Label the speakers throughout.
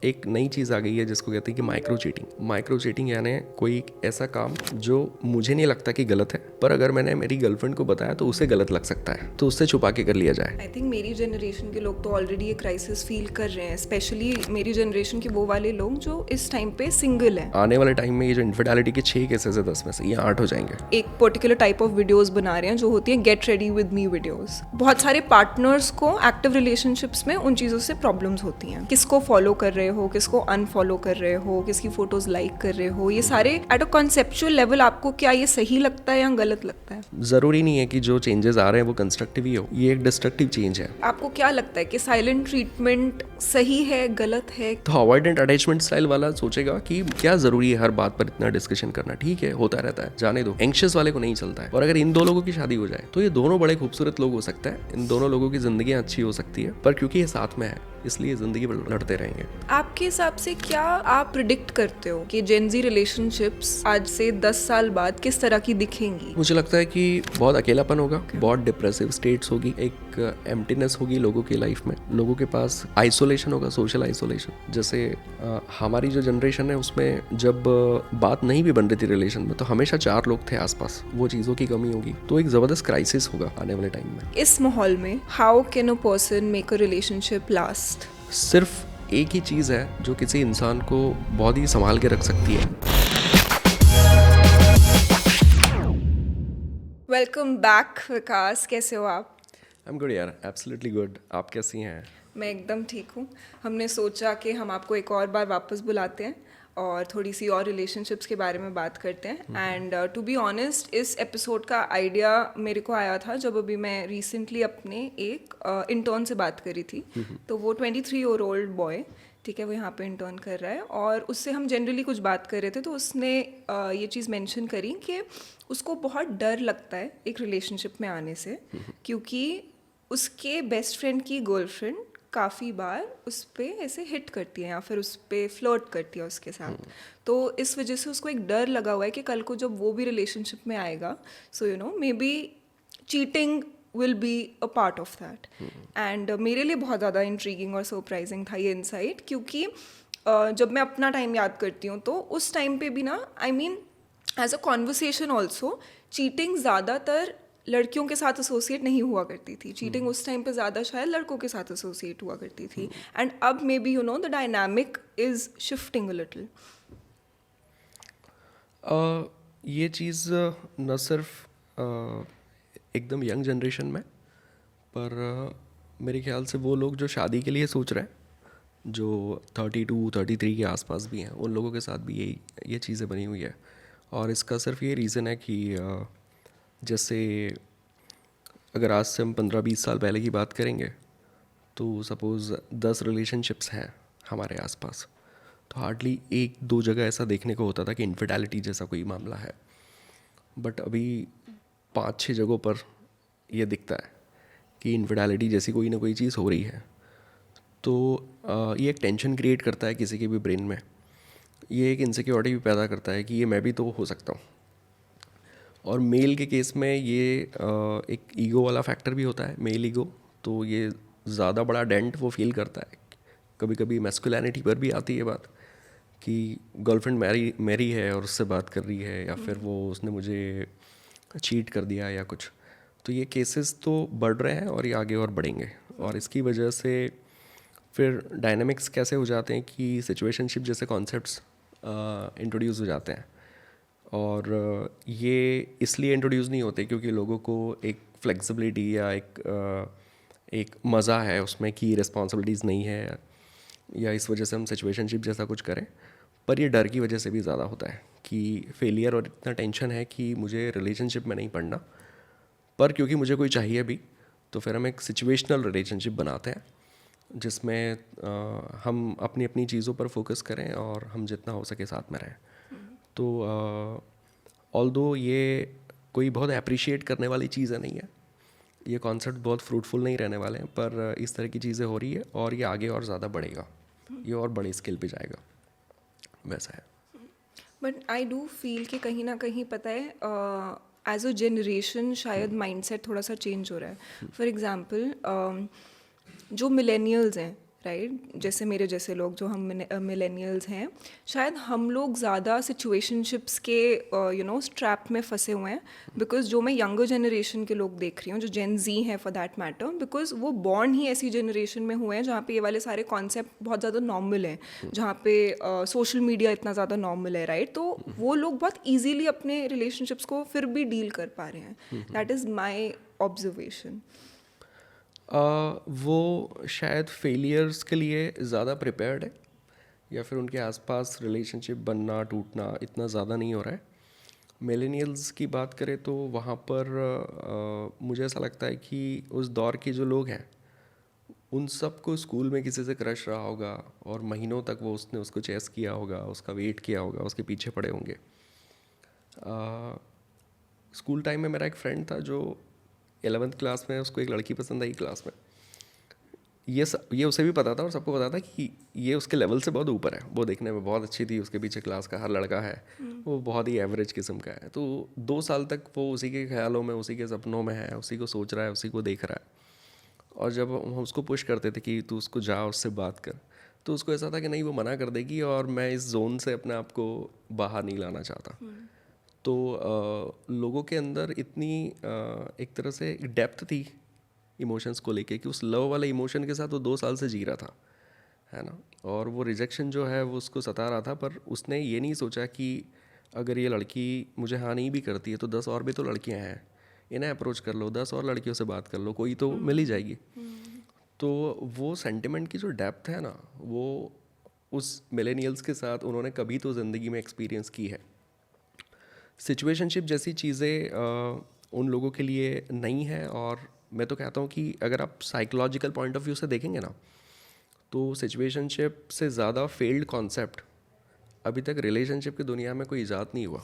Speaker 1: एक नई चीज़ आ गई है जिसको कहते हैं कि माइक्रो चीटिंग। माइक्रो चीटिंग यानी कोई ऐसा काम जो मुझे नहीं लगता कि गलत है, पर अगर मैंने मेरी गर्लफ्रेंड को बताया तो उसे गलत लग सकता है, तो उससे छुपा के कर लिया जाए।
Speaker 2: आई थिंक मेरी जनरेशन के लोग तो ऑलरेडी ये क्राइसिस फील कर रहे हैं, स्पेशली मेरी जनरेशन के वो वाले लोग जो इस टाइम पे सिंगल हैं।
Speaker 1: आने वाले टाइम में ये जो इनफिडेलिटी के 6 केसेस है 10 में से, ये 8 हो जाएंगे।
Speaker 2: एक पर्टिकुलर टाइप ऑफ वीडियोस बना रहे हैं जो होती है get ready with me videos. बहुत सारे पार्टनर्स को एक्टिव रिलेशनशिप्स में उन चीज़ों से प्रॉब्लम्स होती हैं। किसको फॉलो कर रहे हो, किसको अनफॉलो कर रहे हो, किसकी फोटोज लाइक कर रहे हो, ये सारे एट अ कॉन्सेप्चुअल लेवल आपको क्या ये सही लगता है या गलत लगता है?
Speaker 1: ज़रूरी नहीं है कि जो चेंजेस आ रहे हैं वो कंस्ट्रक्टिव ही हो, ये एक डिस्ट्रक्टिव चेंज है।
Speaker 2: आपको क्या लगता है कि साइलेंट ट्रीटमेंट सही है, गलत है?
Speaker 1: तो अवॉइडेंट अटैचमेंट स्टाइल वाला सोचेगा कि क्या ज़रूरी है हर बात पर इतना डिस्कशन करना, ठीक है होता रहता है, जाने दो। एंग्शियस वाले को नहीं चलता है। और अगर इन दो लोगों की शादी हो जाए तो ये दोनों बड़े खूबसूरत लोग हो सकते हैं, इन दोनों लोगों की जिंदगियां अच्छी हो सकती है, पर क्योंकि ये साथ में है इसलिए जिंदगी भर लड़ते रहेंगे।
Speaker 2: आपके हिसाब से क्या आप प्रिडिक्ट करते हो कि जेनजी रिलेशनशिप्स आज से 10 साल बाद किस तरह की दिखेंगी?
Speaker 1: मुझे लगता है कि बहुत अकेलापन होगा, बहुत डिप्रेसिव स्टेट्स होगी, एक एम्प्टीनेस होगी लोगों की लाइफ में, लोगों के पास आइसोलेशन होगा, सोशल आइसोलेशन। जैसे हमारी जो जनरेशन है उसमें जब बात नहीं भी बन रही थी रिलेशन में तो हमेशा 4 लोग थे आसपास, वो चीज़ों की कमी होगी, तो एक ज़बरदस्त क्राइसिस होगा आने वाले टाइम में।
Speaker 2: इस माहौल में how can a person make a relationship last?
Speaker 1: सिर्फ एक ही चीज़ है जो किसी इंसान को बहुत ही संभाल के रख सकती है।
Speaker 2: वेलकम बैक विकास, कैसे हो आप?
Speaker 1: आई एम गुड यार, एब्सोल्युटली गुड। आप कैसी हैं?
Speaker 2: मैं एकदम ठीक हूँ। हमने सोचा कि हम आपको एक और बार वापस बुलाते हैं और थोड़ी सी और रिलेशनशिप्स के बारे में बात करते हैं। एंड टू बी ऑनेस्ट, इस एपिसोड का आइडिया मेरे को आया था जब अभी मैं रिसेंटली अपने एक इंटर्न से बात करी थी। तो वो 23-year-old बॉय, ठीक है, वो यहाँ पे इंटर्न कर रहा है और उससे हम जनरली कुछ बात कर रहे थे, तो उसने ये चीज़ मेंशन करी कि उसको बहुत डर लगता है एक रिलेशनशिप में आने से, क्योंकि उसके बेस्ट फ्रेंड की गर्लफ्रेंड काफ़ी बार उस पर ऐसे हिट करती है या फिर उस पर फ्लर्ट करती है उसके साथ। तो इस वजह से उसको एक डर लगा हुआ है कि कल को जब वो भी रिलेशनशिप में आएगा, so you know may be cheating will be a part of that. And मेरे लिए बहुत ज़्यादा इंट्रीगिंग और सरप्राइजिंग था ये इनसाइट, क्योंकि जब मैं अपना टाइम याद करती हूँ तो उस टाइम पे भी ना, I mean as a conversation also, cheating ज़्यादातर लड़कियों के साथ एसोसिएट नहीं हुआ करती थी। चीटिंग उस टाइम पे ज़्यादा शायद लड़कों के साथ एसोसिएट हुआ करती थी। एंड अब may be you know the dynamic is shifting a little.
Speaker 1: ये चीज़ न सिर्फ एकदम यंग जनरेशन में, पर मेरे ख्याल से वो लोग जो शादी के लिए सोच रहे हैं, जो 32-33 के आसपास भी हैं, उन लोगों के साथ भी ये चीज़ें बनी हुई है। और इसका सिर्फ ये रीज़न है कि जैसे अगर आज से हम 15-20 साल पहले की बात करेंगे तो सपोज़ 10 रिलेशनशिप्स हैं हमारे आसपास, तो हार्डली 1-2 जगह ऐसा देखने को होता था कि इनफिडेलिटी जैसा कोई मामला है। बट अभी 5-6 जगहों पर यह दिखता है कि इनफिडेलिटी जैसी कोई ना कोई चीज़ हो रही है। तो ये एक टेंशन क्रिएट करता है किसी के भी ब्रेन में, ये एक इनसिक्योरिटी भी पैदा करता है कि ये मैं भी तो हो सकता हूँ। और मेल के केस में ये एक ईगो वाला फैक्टर भी होता है, मेल ईगो, तो ये ज़्यादा बड़ा डेंट वो फील करता है। कभी कभी मैस्कुलिनिटी पर भी आती है बात कि गर्लफ्रेंड मैरी है और उससे बात कर रही है, या फिर वो उसने मुझे चीट कर दिया या कुछ। तो ये केसेस तो बढ़ रहे हैं और ये आगे और बढ़ेंगे। और इसकी वजह से फिर डायनामिक्स कैसे हो जाते हैं कि सिचुएशनशिप जैसे कॉन्सेप्ट्स इंट्रोड्यूस हो जाते हैं। और ये इसलिए इंट्रोड्यूस नहीं होते क्योंकि लोगों को एक फ्लेक्सिबिलिटी या एक मज़ा है उसमें कि रिस्पॉन्सिबिलिटीज़ नहीं है, या इस वजह से हम सिचुएशनशिप जैसा कुछ करें। पर ये डर की वजह से भी ज़्यादा होता है कि फेलियर, और इतना टेंशन है कि मुझे रिलेशनशिप में नहीं पड़ना, पर क्योंकि मुझे कोई चाहिए भी, तो फिर हम एक सिचुएशनल रिलेशनशिप बनाते हैं जिसमें हम अपनी अपनी चीज़ों पर फोकस करें और हम जितना हो सके साथ में रहें। तो ऑल्दो ये कोई बहुत अप्रिशिएट करने वाली चीज़ नहीं है, ये कॉन्सेप्ट बहुत फ्रूटफुल नहीं रहने वाले हैं, पर इस तरह की चीज़ें हो रही है और ये आगे और ज़्यादा बढ़ेगा, ये और बड़ी स्केल पे जाएगा, वैसा है।
Speaker 2: बट आई डू फील कि कहीं ना कहीं पता है, एज अ जनरेशन शायद माइंडसेट थोड़ा सा चेंज हो रहा है। फॉर एग्जांपल जो मिलेनियल्स हैं राइट जैसे मेरे जैसे लोग जो हम मिलेनियल्स हैं, शायद हम लोग ज़्यादा सिचुएशनशिप्स के स्ट्रैप में फंसे हुए हैं। बिकॉज जो मैं यंगर जनरेशन के लोग देख रही हूँ, जो जेन जी है फॉर दैट मैटर, बिकॉज वो बॉर्न ही ऐसी जनरेशन में हुए हैं जहाँ पे ये वाले सारे कॉन्सेप्ट बहुत ज़्यादा नॉर्मल हैं, जहाँ पे सोशल मीडिया इतना ज़्यादा नॉर्मल है, राइट। तो वो लोग बहुत ईजीली अपने रिलेशनशिप्स को फिर भी डील कर पा रहे हैं। That is my observation.
Speaker 1: वो शायद फेलियर्स के लिए ज़्यादा प्रिपेयर्ड है, या फिर उनके आसपास रिलेशनशिप बनना टूटना इतना ज़्यादा नहीं हो रहा है। मिलेनियल्स की बात करें तो वहाँ पर मुझे ऐसा लगता है कि उस दौर के जो लोग हैं उन सबको स्कूल में किसी से क्रश रहा होगा, और महीनों तक वो उसने उसको चेस किया होगा, उसका वेट किया होगा, उसके पीछे पड़े होंगे। स्कूल टाइम में मेरा एक फ्रेंड था जो 11th क्लास में उसको एक लड़की पसंद आई क्लास में। ये उसे भी पता था और सबको पता था कि ये उसके लेवल से बहुत ऊपर है, वो देखने में बहुत अच्छी थी, उसके पीछे क्लास का हर लड़का है, वो बहुत ही एवरेज किस्म का है। तो 2 साल तक वो उसी के ख्यालों में, उसी के सपनों में है, उसी को सोच रहा है, उसी को देख रहा है। और जब हम उसको पुश करते थे कि तू उसको जा, उससे बात कर, तो उसको ऐसा था कि नहीं, वो मना कर देगी और मैं इस जोन से अपने आप को बाहर नहीं लाना चाहता। तो लोगों के अंदर इतनी एक तरह से डेप्थ थी इमोशंस को लेके कि उस लव वाले इमोशन के साथ वो 2 साल से जी रहा था, है ना। और वो रिजेक्शन जो है वो उसको सता रहा था, पर उसने ये नहीं सोचा कि अगर ये लड़की मुझे हाँ नहीं भी करती है तो 10 और भी तो लड़कियां हैं, इन्हें अप्रोच कर लो, 10 और लड़कियों से बात कर लो, कोई तो मिल ही जाएगी। तो वो सेंटिमेंट की जो डेप्थ है ना, वो उस मिलेनियल्स के साथ उन्होंने कभी तो ज़िंदगी में एक्सपीरियंस की है। सिचुएशनशिप जैसी चीज़ें उन लोगों के लिए नहीं है, और मैं तो कहता हूँ कि अगर आप साइकोलॉजिकल पॉइंट ऑफ व्यू से देखेंगे ना, तो सिचुएशनशिप से ज़्यादा फेल्ड कॉन्सेप्ट अभी तक रिलेशनशिप की दुनिया में कोई ईजाद नहीं हुआ।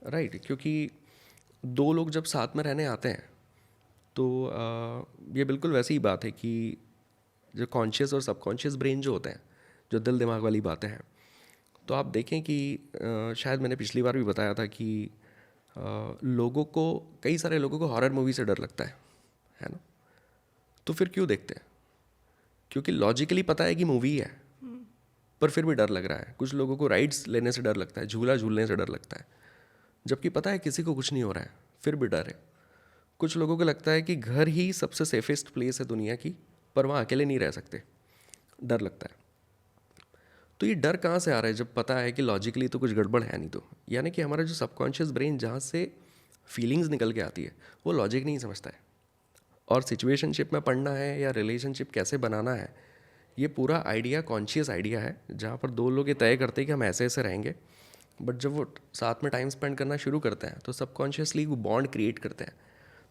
Speaker 1: राइट क्योंकि 2 लोग जब साथ में रहने आते हैं तो ये बिल्कुल वैसी ही बात है कि जो कॉन्शियस और सबकॉन्शियस ब्रेन जो होते हैं, जो दिल दिमाग वाली बातें हैं, तो आप देखें कि शायद मैंने पिछली बार भी बताया था कि लोगों को, कई सारे लोगों को हॉरर मूवी से डर लगता है ना। तो फिर क्यों देखते हैं? क्योंकि लॉजिकली पता है कि मूवी है, पर फिर भी डर लग रहा है। कुछ लोगों को राइड्स लेने से डर लगता है, झूला झूलने से डर लगता है, जबकि पता है किसी को कुछ नहीं हो रहा है, फिर भी डर है। कुछ लोगों को लगता है कि घर ही सबसे सेफेस्ट प्लेस है दुनिया की, पर वहाँ अकेले नहीं रह सकते, डर लगता है। तो ये डर कहाँ से आ रहा है जब पता है कि लॉजिकली तो कुछ गड़बड़ है नहीं? तो यानी कि हमारा जो सबकॉन्शियस ब्रेन जहाँ से फीलिंग्स निकल के आती है वो लॉजिक नहीं समझता है। और सिचुएशनशिप में पढ़ना है या रिलेशनशिप कैसे बनाना है, ये पूरा आइडिया कॉन्शियस आइडिया है, जहाँ पर 2 लोग ये तय करते हैं कि हम ऐसे ऐसे रहेंगे। बट जब वो साथ में टाइम स्पेंड करना शुरू करते हैं तो सबकॉन्शियसली वो बॉन्ड क्रिएट करते हैं।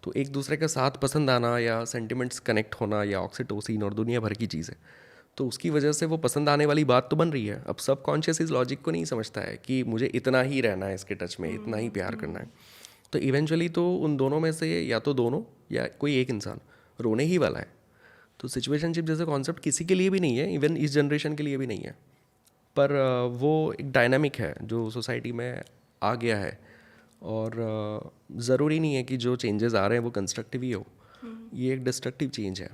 Speaker 1: तो एक दूसरे के साथ पसंद आना या सेंटिमेंट्स कनेक्ट होना या ऑक्सीटोसिन और दुनिया भर की चीज़ें, तो उसकी वजह से वो पसंद आने वाली बात तो बन रही है। अब सबकॉन्शियस इस लॉजिक को नहीं समझता है कि मुझे इतना ही रहना है इसके टच में, इतना ही प्यार करना है। तो इवेंचुअली तो उन दोनों में से या तो दोनों या कोई एक इंसान रोने ही वाला है। तो सिचुएशनशिप जैसे कॉन्सेप्ट किसी के लिए भी नहीं है, इवन इस जनरेशन के लिए भी नहीं है, पर वो एक डायनामिक है जो सोसाइटी में आ गया है। और ज़रूरी नहीं है कि जो चेंजेस आ रहे हैं वो कंस्ट्रक्टिव ही हो, ये एक डिस्ट्रक्टिव चेंज है।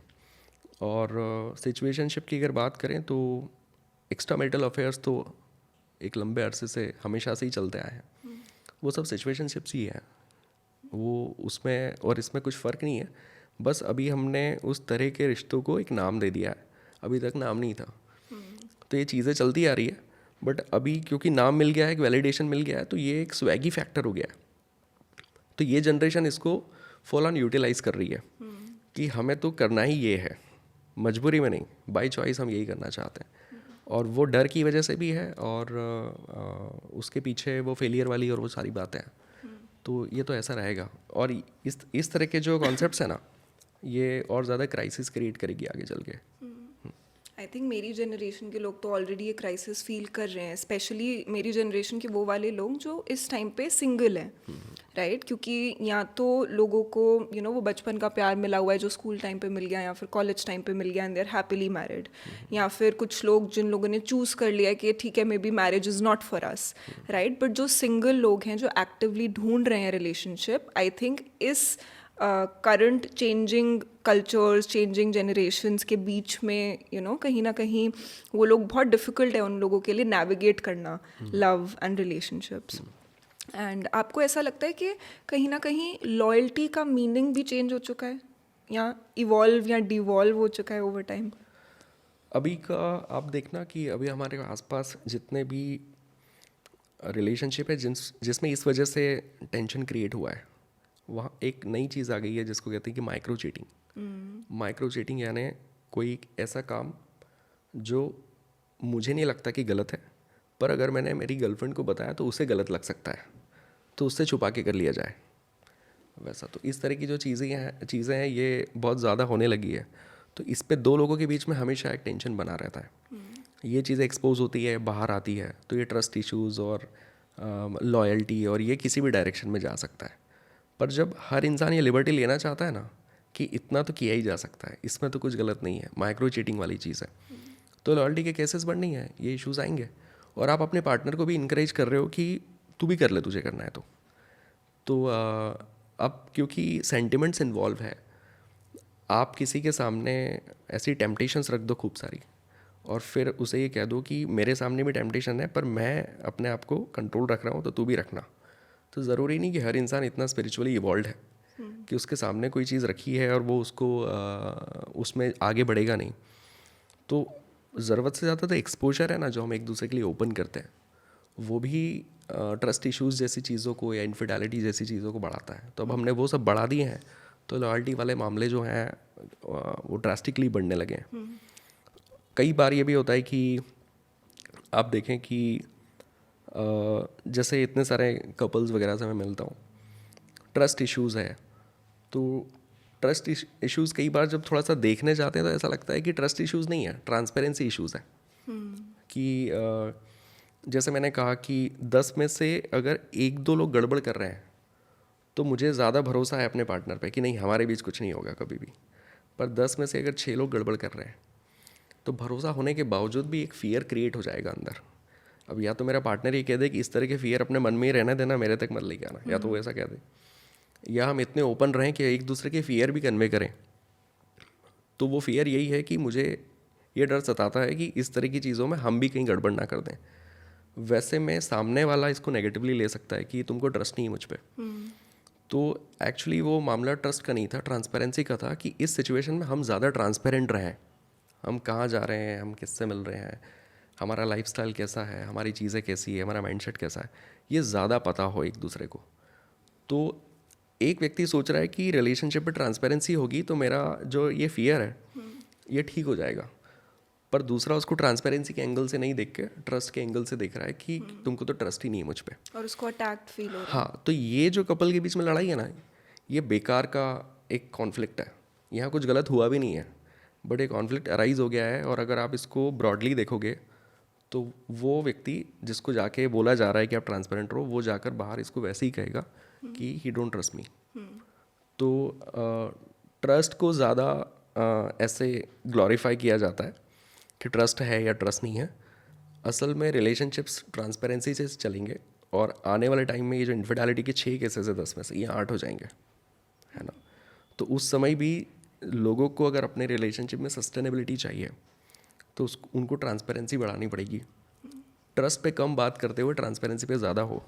Speaker 1: और सिचुएशनशिप की अगर बात करें तो एक्स्ट्रा मैरिटल अफेयर्स तो एक लंबे अरसे से हमेशा से ही चलते आए हैं, वो सब सिचुएशनशिप्स ही हैं। वो उसमें और इसमें कुछ फ़र्क नहीं है, बस अभी हमने उस तरह के रिश्तों को एक नाम दे दिया है, अभी तक नाम नहीं था। तो ये चीज़ें चलती आ रही है, बट अभी क्योंकि नाम मिल गया है, एक वैलिडेशन मिल गया है, तो ये एक स्वैगी फैक्टर हो गया है। तो ये जनरेशन इसको फुल ऑन यूटिलाइज कर रही है कि हमें तो करना ही ये है, मजबूरी में नहीं, बाई चॉइस हम यही करना चाहते हैं। और वो डर की वजह से भी है, और उसके पीछे वो फेलियर वाली और वो सारी बातें हैं। तो ये तो ऐसा रहेगा, और इस तरह के जो कॉन्सेप्ट्स हैं ना, ये और ज़्यादा क्राइसिस क्रिएट करेगी आगे चल के।
Speaker 2: आई थिंक मेरी जनरेशन के लोग तो ऑलरेडी ये क्राइसिस फील कर रहे हैं, स्पेशली मेरी जनरेशन के वो वाले लोग जो इस टाइम पे सिंगल हैं, राइट। क्योंकि या तो लोगों को वो बचपन का प्यार मिला हुआ है जो स्कूल टाइम पे मिल गया, या फिर कॉलेज टाइम पे मिल गया and they are happily married, या फिर कुछ लोग जिन लोगों ने चूज़ कर लिया है कि ठीक है may be marriage is not for us, right. But जो सिंगल लोग हैं जो एक्टिवली ढूंढ रहे हैं रिलेशनशिप, आई थिंक इस current changing cultures, changing generations के बीच में कहीं ना कहीं वो लोग बहुत डिफ़िकल्ट है उन लोगों के लिए नेविगेट करना लव एंड रिलेशनशिप्स। एंड आपको ऐसा लगता है कि कहीं ना कहीं लॉयल्टी का मीनिंग भी चेंज हो चुका है या इवॉल्व या डिवॉल्व हो चुका है ओवर टाइम?
Speaker 1: अभी का आप देखना कि अभी हमारे आसपास जितने भी रिलेशनशिप है जिसमें इस वजह से टेंशन क्रिएट हुआ है, वहाँ एक नई चीज़ आ गई है जिसको कहते हैं कि माइक्रो चीटिंग। माइक्रो चीटिंग यानी कोई ऐसा काम जो मुझे नहीं लगता कि गलत है, पर अगर मैंने मेरी गर्लफ्रेंड को बताया तो उसे गलत लग सकता है, तो उससे छुपा के कर लिया जाए वैसा। तो इस तरह की जो चीज़ें हैं ये बहुत ज़्यादा होने लगी है। तो इस पे दो लोगों के बीच में हमेशा एक टेंशन बना रहता है। ये चीज़ें एक्सपोज होती है, बाहर आती है, तो ये ट्रस्ट इश्यूज़ और लॉयल्टी और ये किसी भी डायरेक्शन में जा सकता है। पर जब हर इंसान ये लिबर्टी लेना चाहता है ना कि इतना तो किया ही जा सकता है, इसमें तो कुछ गलत नहीं है, माइक्रो चीटिंग वाली चीज़ है, तो लॉयल्टी के केसेस बढ़नी है, ये इश्यूज़ आएंगे। और आप अपने पार्टनर को भी इनकरेज कर रहे हो कि तू भी कर ले, तुझे करना है तो अब क्योंकि सेंटिमेंट्स इन्वॉल्व है, आप किसी के सामने ऐसी टेम्पटेशंस रख दो खूब सारी और फिर उसे ये कह दो कि मेरे सामने भी टेम्पटेशन है पर मैं अपने आप को कंट्रोल रख रहा हूँ तो तू भी रखना। तो ज़रूरी नहीं कि हर इंसान इतना स्पिरिचुअली इवॉल्व है कि उसके सामने कोई चीज़ रखी है और वो उसको उसमें आगे बढ़ेगा नहीं। तो ज़रूरत से ज़्यादा तो एक्सपोजर है ना जो हम एक दूसरे के लिए ओपन करते हैं, वो भी ट्रस्ट इश्यूज़ जैसी चीज़ों को या इनफिडेलिटी जैसी चीज़ों को बढ़ाता है। तो अब हमने वो सब बढ़ा दिए हैं, तो लॉयल्टी वाले मामले जो हैं वो ड्रास्टिकली बढ़ने लगे हैं। कई बार ये भी होता है कि आप देखें कि जैसे इतने सारे कपल्स वगैरह से मैं मिलता हूँ, ट्रस्ट इश्यूज़ है, तो ट्रस्ट इश्यूज़ कई बार जब थोड़ा सा देखने जाते हैं तो ऐसा लगता है कि ट्रस्ट इश्यूज़ नहीं है, ट्रांसपेरेंसी इश्यूज़ है। कि जैसे मैंने कहा कि 10 में से अगर 1-2 लोग गड़बड़ कर रहे हैं तो मुझे ज़्यादा भरोसा है अपने पार्टनर पे कि नहीं हमारे बीच कुछ नहीं होगा कभी भी। पर 10 में से अगर 6 लोग गड़बड़ कर रहे हैं तो भरोसा होने के बावजूद भी एक फ़ियर क्रिएट हो जाएगा अंदर। अब या तो मेरा पार्टनर ये कह दे कि इस तरह के फ़ियर अपने मन में ही रहने देना, मेरे तक मत लेके आना, या तो वो ऐसा कह दे, या हम इतने ओपन रहें कि एक दूसरे के फ़ियर भी कन्वे करें। तो वो फ़ियर यही है कि मुझे ये डर सताता है कि इस तरह की चीज़ों में हम भी कहीं गड़बड़ ना कर दें। वैसे में सामने वाला इसको नेगेटिवली ले सकता है कि तुमको ट्रस्ट नहीं है मुझ पर। तो एक्चुअली वो मामला ट्रस्ट का नहीं था, ट्रांसपेरेंसी का था कि इस सिचुएशन में हम ज़्यादा ट्रांसपेरेंट रहें, हम कहाँ जा रहे हैं, हम किससे मिल रहे हैं, हमारा लाइफस्टाइल कैसा है, हमारी चीज़ें कैसी है, हमारा माइंडसेट कैसा है, ये ज़्यादा पता हो एक दूसरे को। तो एक व्यक्ति सोच रहा है कि रिलेशनशिप में ट्रांसपेरेंसी होगी तो मेरा जो ये फियर है ये ठीक हो जाएगा, पर दूसरा उसको ट्रांसपेरेंसी के एंगल से नहीं देख के ट्रस्ट के एंगल से देख रहा है कि तुमको तो ट्रस्ट ही नहीं है मुझ पे,
Speaker 2: और उसको अटैक्ड फील हो रहा है।
Speaker 1: हाँ, तो ये जो कपल के बीच में लड़ाई है ना, ये बेकार का एक कॉन्फ्लिक्ट है। यहाँ कुछ गलत हुआ भी नहीं है, बट एक कॉन्फ्लिक्ट अराइज हो गया है। और अगर आप इसको ब्रॉडली देखोगे तो वो व्यक्ति जिसको जाके बोला जा रहा है कि आप ट्रांसपेरेंट रहो, वो जाकर बाहर इसको वैसे ही कहेगा कि ही डोंट ट्रस्ट मी। तो ट्रस्ट को ज़्यादा ऐसे ग्लोरीफाई किया जाता है कि ट्रस्ट है या ट्रस्ट नहीं है। असल में रिलेशनशिप्स ट्रांसपेरेंसी से चलेंगे और आने वाले टाइम में ये जो इनफिडेलिटी के 6 केसेस है 10 में से ये 8 हो जाएंगे, है ना। तो उस समय भी लोगों को अगर अपने रिलेशनशिप में सस्टेनेबिलिटी चाहिए तो उनको ट्रांसपेरेंसी बढ़ानी पड़ेगी। ट्रस्ट पे कम बात करते हुए ट्रांसपेरेंसी पे ज़्यादा हो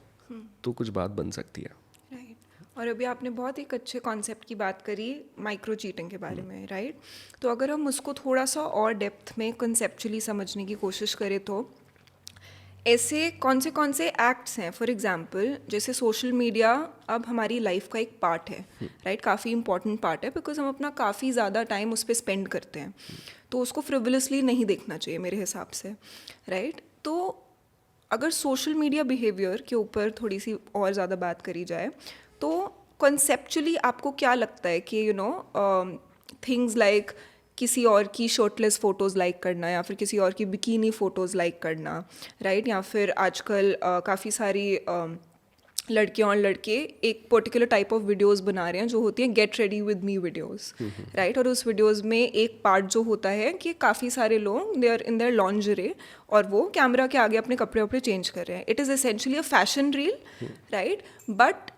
Speaker 1: तो कुछ बात बन सकती है।
Speaker 2: राइट। और अभी आपने बहुत एक अच्छे कॉन्सेप्ट की बात करी माइक्रो चीटिंग के बारे में, राइट। तो अगर हम उसको थोड़ा सा और डेप्थ में कंसेप्चुअली समझने की कोशिश करें तो ऐसे कौन से एक्ट्स हैं, फॉर एग्जांपल जैसे सोशल मीडिया अब हमारी लाइफ का एक पार्ट है, राइट, काफ़ी इंपॉर्टेंट पार्ट है, बिकॉज हम अपना काफ़ी ज़्यादा टाइम उस पर स्पेंड करते हैं, तो उसको फ्रिवलसली नहीं देखना चाहिए मेरे हिसाब से, राइट। तो अगर सोशल मीडिया बिहेवियर के ऊपर थोड़ी सी और ज़्यादा बात करी जाए तो कॉन्सेप्चुअली आपको क्या लगता है कि थिंग्स लाइक किसी और की शर्टलेस फ़ोटोज़ लाइक करना या फिर किसी और की बिकिनी फ़ोटोज़ लाइक करना, राइट, या फिर आजकल काफ़ी सारी लड़कियां और लड़के एक पर्टिकुलर टाइप ऑफ वीडियोस बना रहे हैं जो होती हैं get ready with me videos, right. और उस वीडियोस में एक पार्ट जो होता है कि काफ़ी सारे लोग they are in their lingerie और वो कैमरा के आगे अपने कपड़े वपड़े चेंज कर रहे हैं। It is essentially a fashion reel, right, but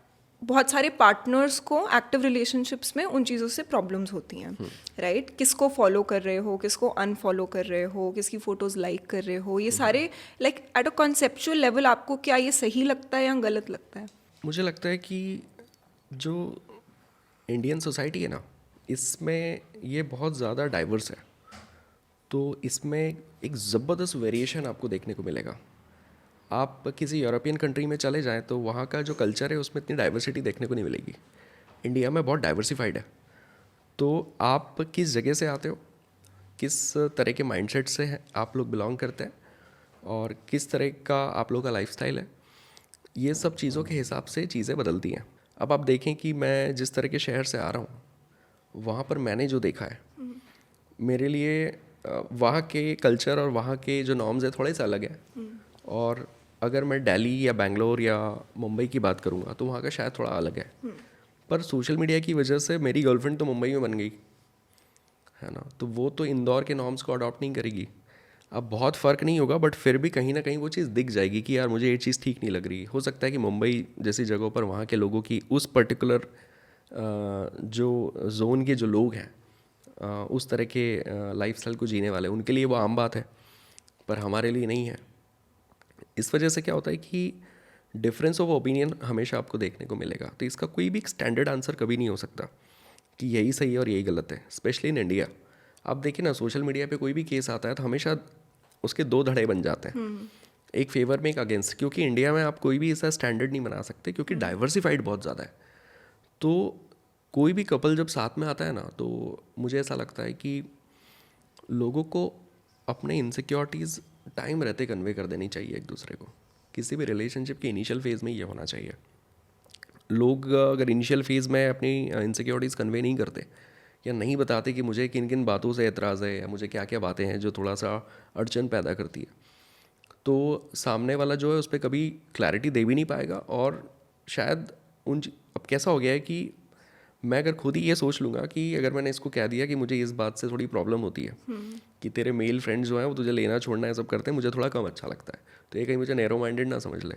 Speaker 2: बहुत सारे पार्टनर्स को एक्टिव रिलेशनशिप्स में उन चीज़ों से प्रॉब्लम्स होती हैं, राइट? किसको फॉलो कर रहे हो, किसको अनफॉलो कर रहे हो, किसकी फ़ोटोज़ लाइक कर रहे हो, ये सारे like at a conceptual level आपको क्या ये सही लगता है या गलत लगता है?
Speaker 1: मुझे लगता है कि जो इंडियन सोसाइटी है ना, इसमें ये बहुत ज़्यादा डाइवर्स है, तो इसमें एक ज़बरदस्त वेरिएशन आपको देखने को मिलेगा। आप किसी यूरोपियन कंट्री में चले जाएं तो वहाँ का जो कल्चर है उसमें इतनी डाइवर्सिटी देखने को नहीं मिलेगी। इंडिया में बहुत डाइवर्सिफाइड है। तो आप किस जगह से आते हो, किस तरह के माइंडसेट से हैं आप लोग बिलोंग करते हैं, और किस तरह का आप लोग का लाइफस्टाइल है, ये सब चीज़ों के हिसाब से चीज़ें बदलती हैं। अब आप देखें कि मैं जिस तरह के शहर से आ रहा हूँ, वहाँ पर मैंने जो देखा है, मेरे लिए वहाँ के कल्चर और वहाँ के जो नॉर्म्स है थोड़े से अलग हैं। और अगर मैं दिल्ली या बेंगलोर या मुंबई की बात करूँगा तो वहाँ का शायद थोड़ा अलग है। पर सोशल मीडिया की वजह से मेरी गर्लफ्रेंड तो मुंबई में बन गई है ना, तो वो तो इंदौर के नॉर्म्स को अडॉप्ट नहीं करेगी। अब बहुत फ़र्क नहीं होगा, बट फिर भी कहीं ना कहीं वो चीज़ दिख जाएगी कि यार मुझे ये चीज़ ठीक नहीं लग रही। हो सकता है कि मुंबई जैसी जगहों पर वहाँ के लोगों की उस पर्टिकुलर जो जोन के जो लोग हैं, उस तरह के लाइफस्टाइल को जीने वाले, उनके लिए वो आम बात है, पर हमारे लिए नहीं है। इस वजह से क्या होता है कि डिफरेंस ऑफ ओपिनियन हमेशा आपको देखने को मिलेगा। तो इसका कोई भी एक स्टैंडर्ड आंसर कभी नहीं हो सकता कि यही सही है और यही गलत है, स्पेशली इन इंडिया। आप देखिए ना, सोशल मीडिया पे कोई भी केस आता है तो हमेशा उसके दो धड़े बन जाते हैं, एक फेवर में एक अगेंस्ट, क्योंकि इंडिया में आप कोई भी ऐसा स्टैंडर्ड नहीं बना सकते, क्योंकि डाइवर्सिफाइड बहुत ज़्यादा है। तो कोई भी कपल जब साथ में आता है ना, तो मुझे ऐसा लगता है कि लोगों को अपने इनसिक्योरिटीज़ टाइम रहते कन्वे कर देनी चाहिए एक दूसरे को। किसी भी रिलेशनशिप के इनिशियल फेज़ में ये होना चाहिए। लोग अगर इनिशियल फेज़ में अपनी इनसिक्योरिटीज़ कन्वे नहीं करते या नहीं बताते कि मुझे किन किन बातों से एतराज़ है या मुझे क्या क्या बातें हैं जो थोड़ा सा अड़चन पैदा करती है, तो सामने वाला जो है उस पर कभी क्लैरिटी दे भी नहीं पाएगा। और शायद अब कैसा हो गया है कि मैं अगर खुद ही ये सोच लूँगा कि अगर मैंने इसको कह दिया कि मुझे इस बात से थोड़ी प्रॉब्लम होती है कि तेरे मेल फ्रेंड्स जो हैं वो तुझे लेना छोड़ना है सब करते हैं, मुझे थोड़ा कम अच्छा लगता है, तो ये कहीं मुझे नैरो माइंडेड ना समझ ले।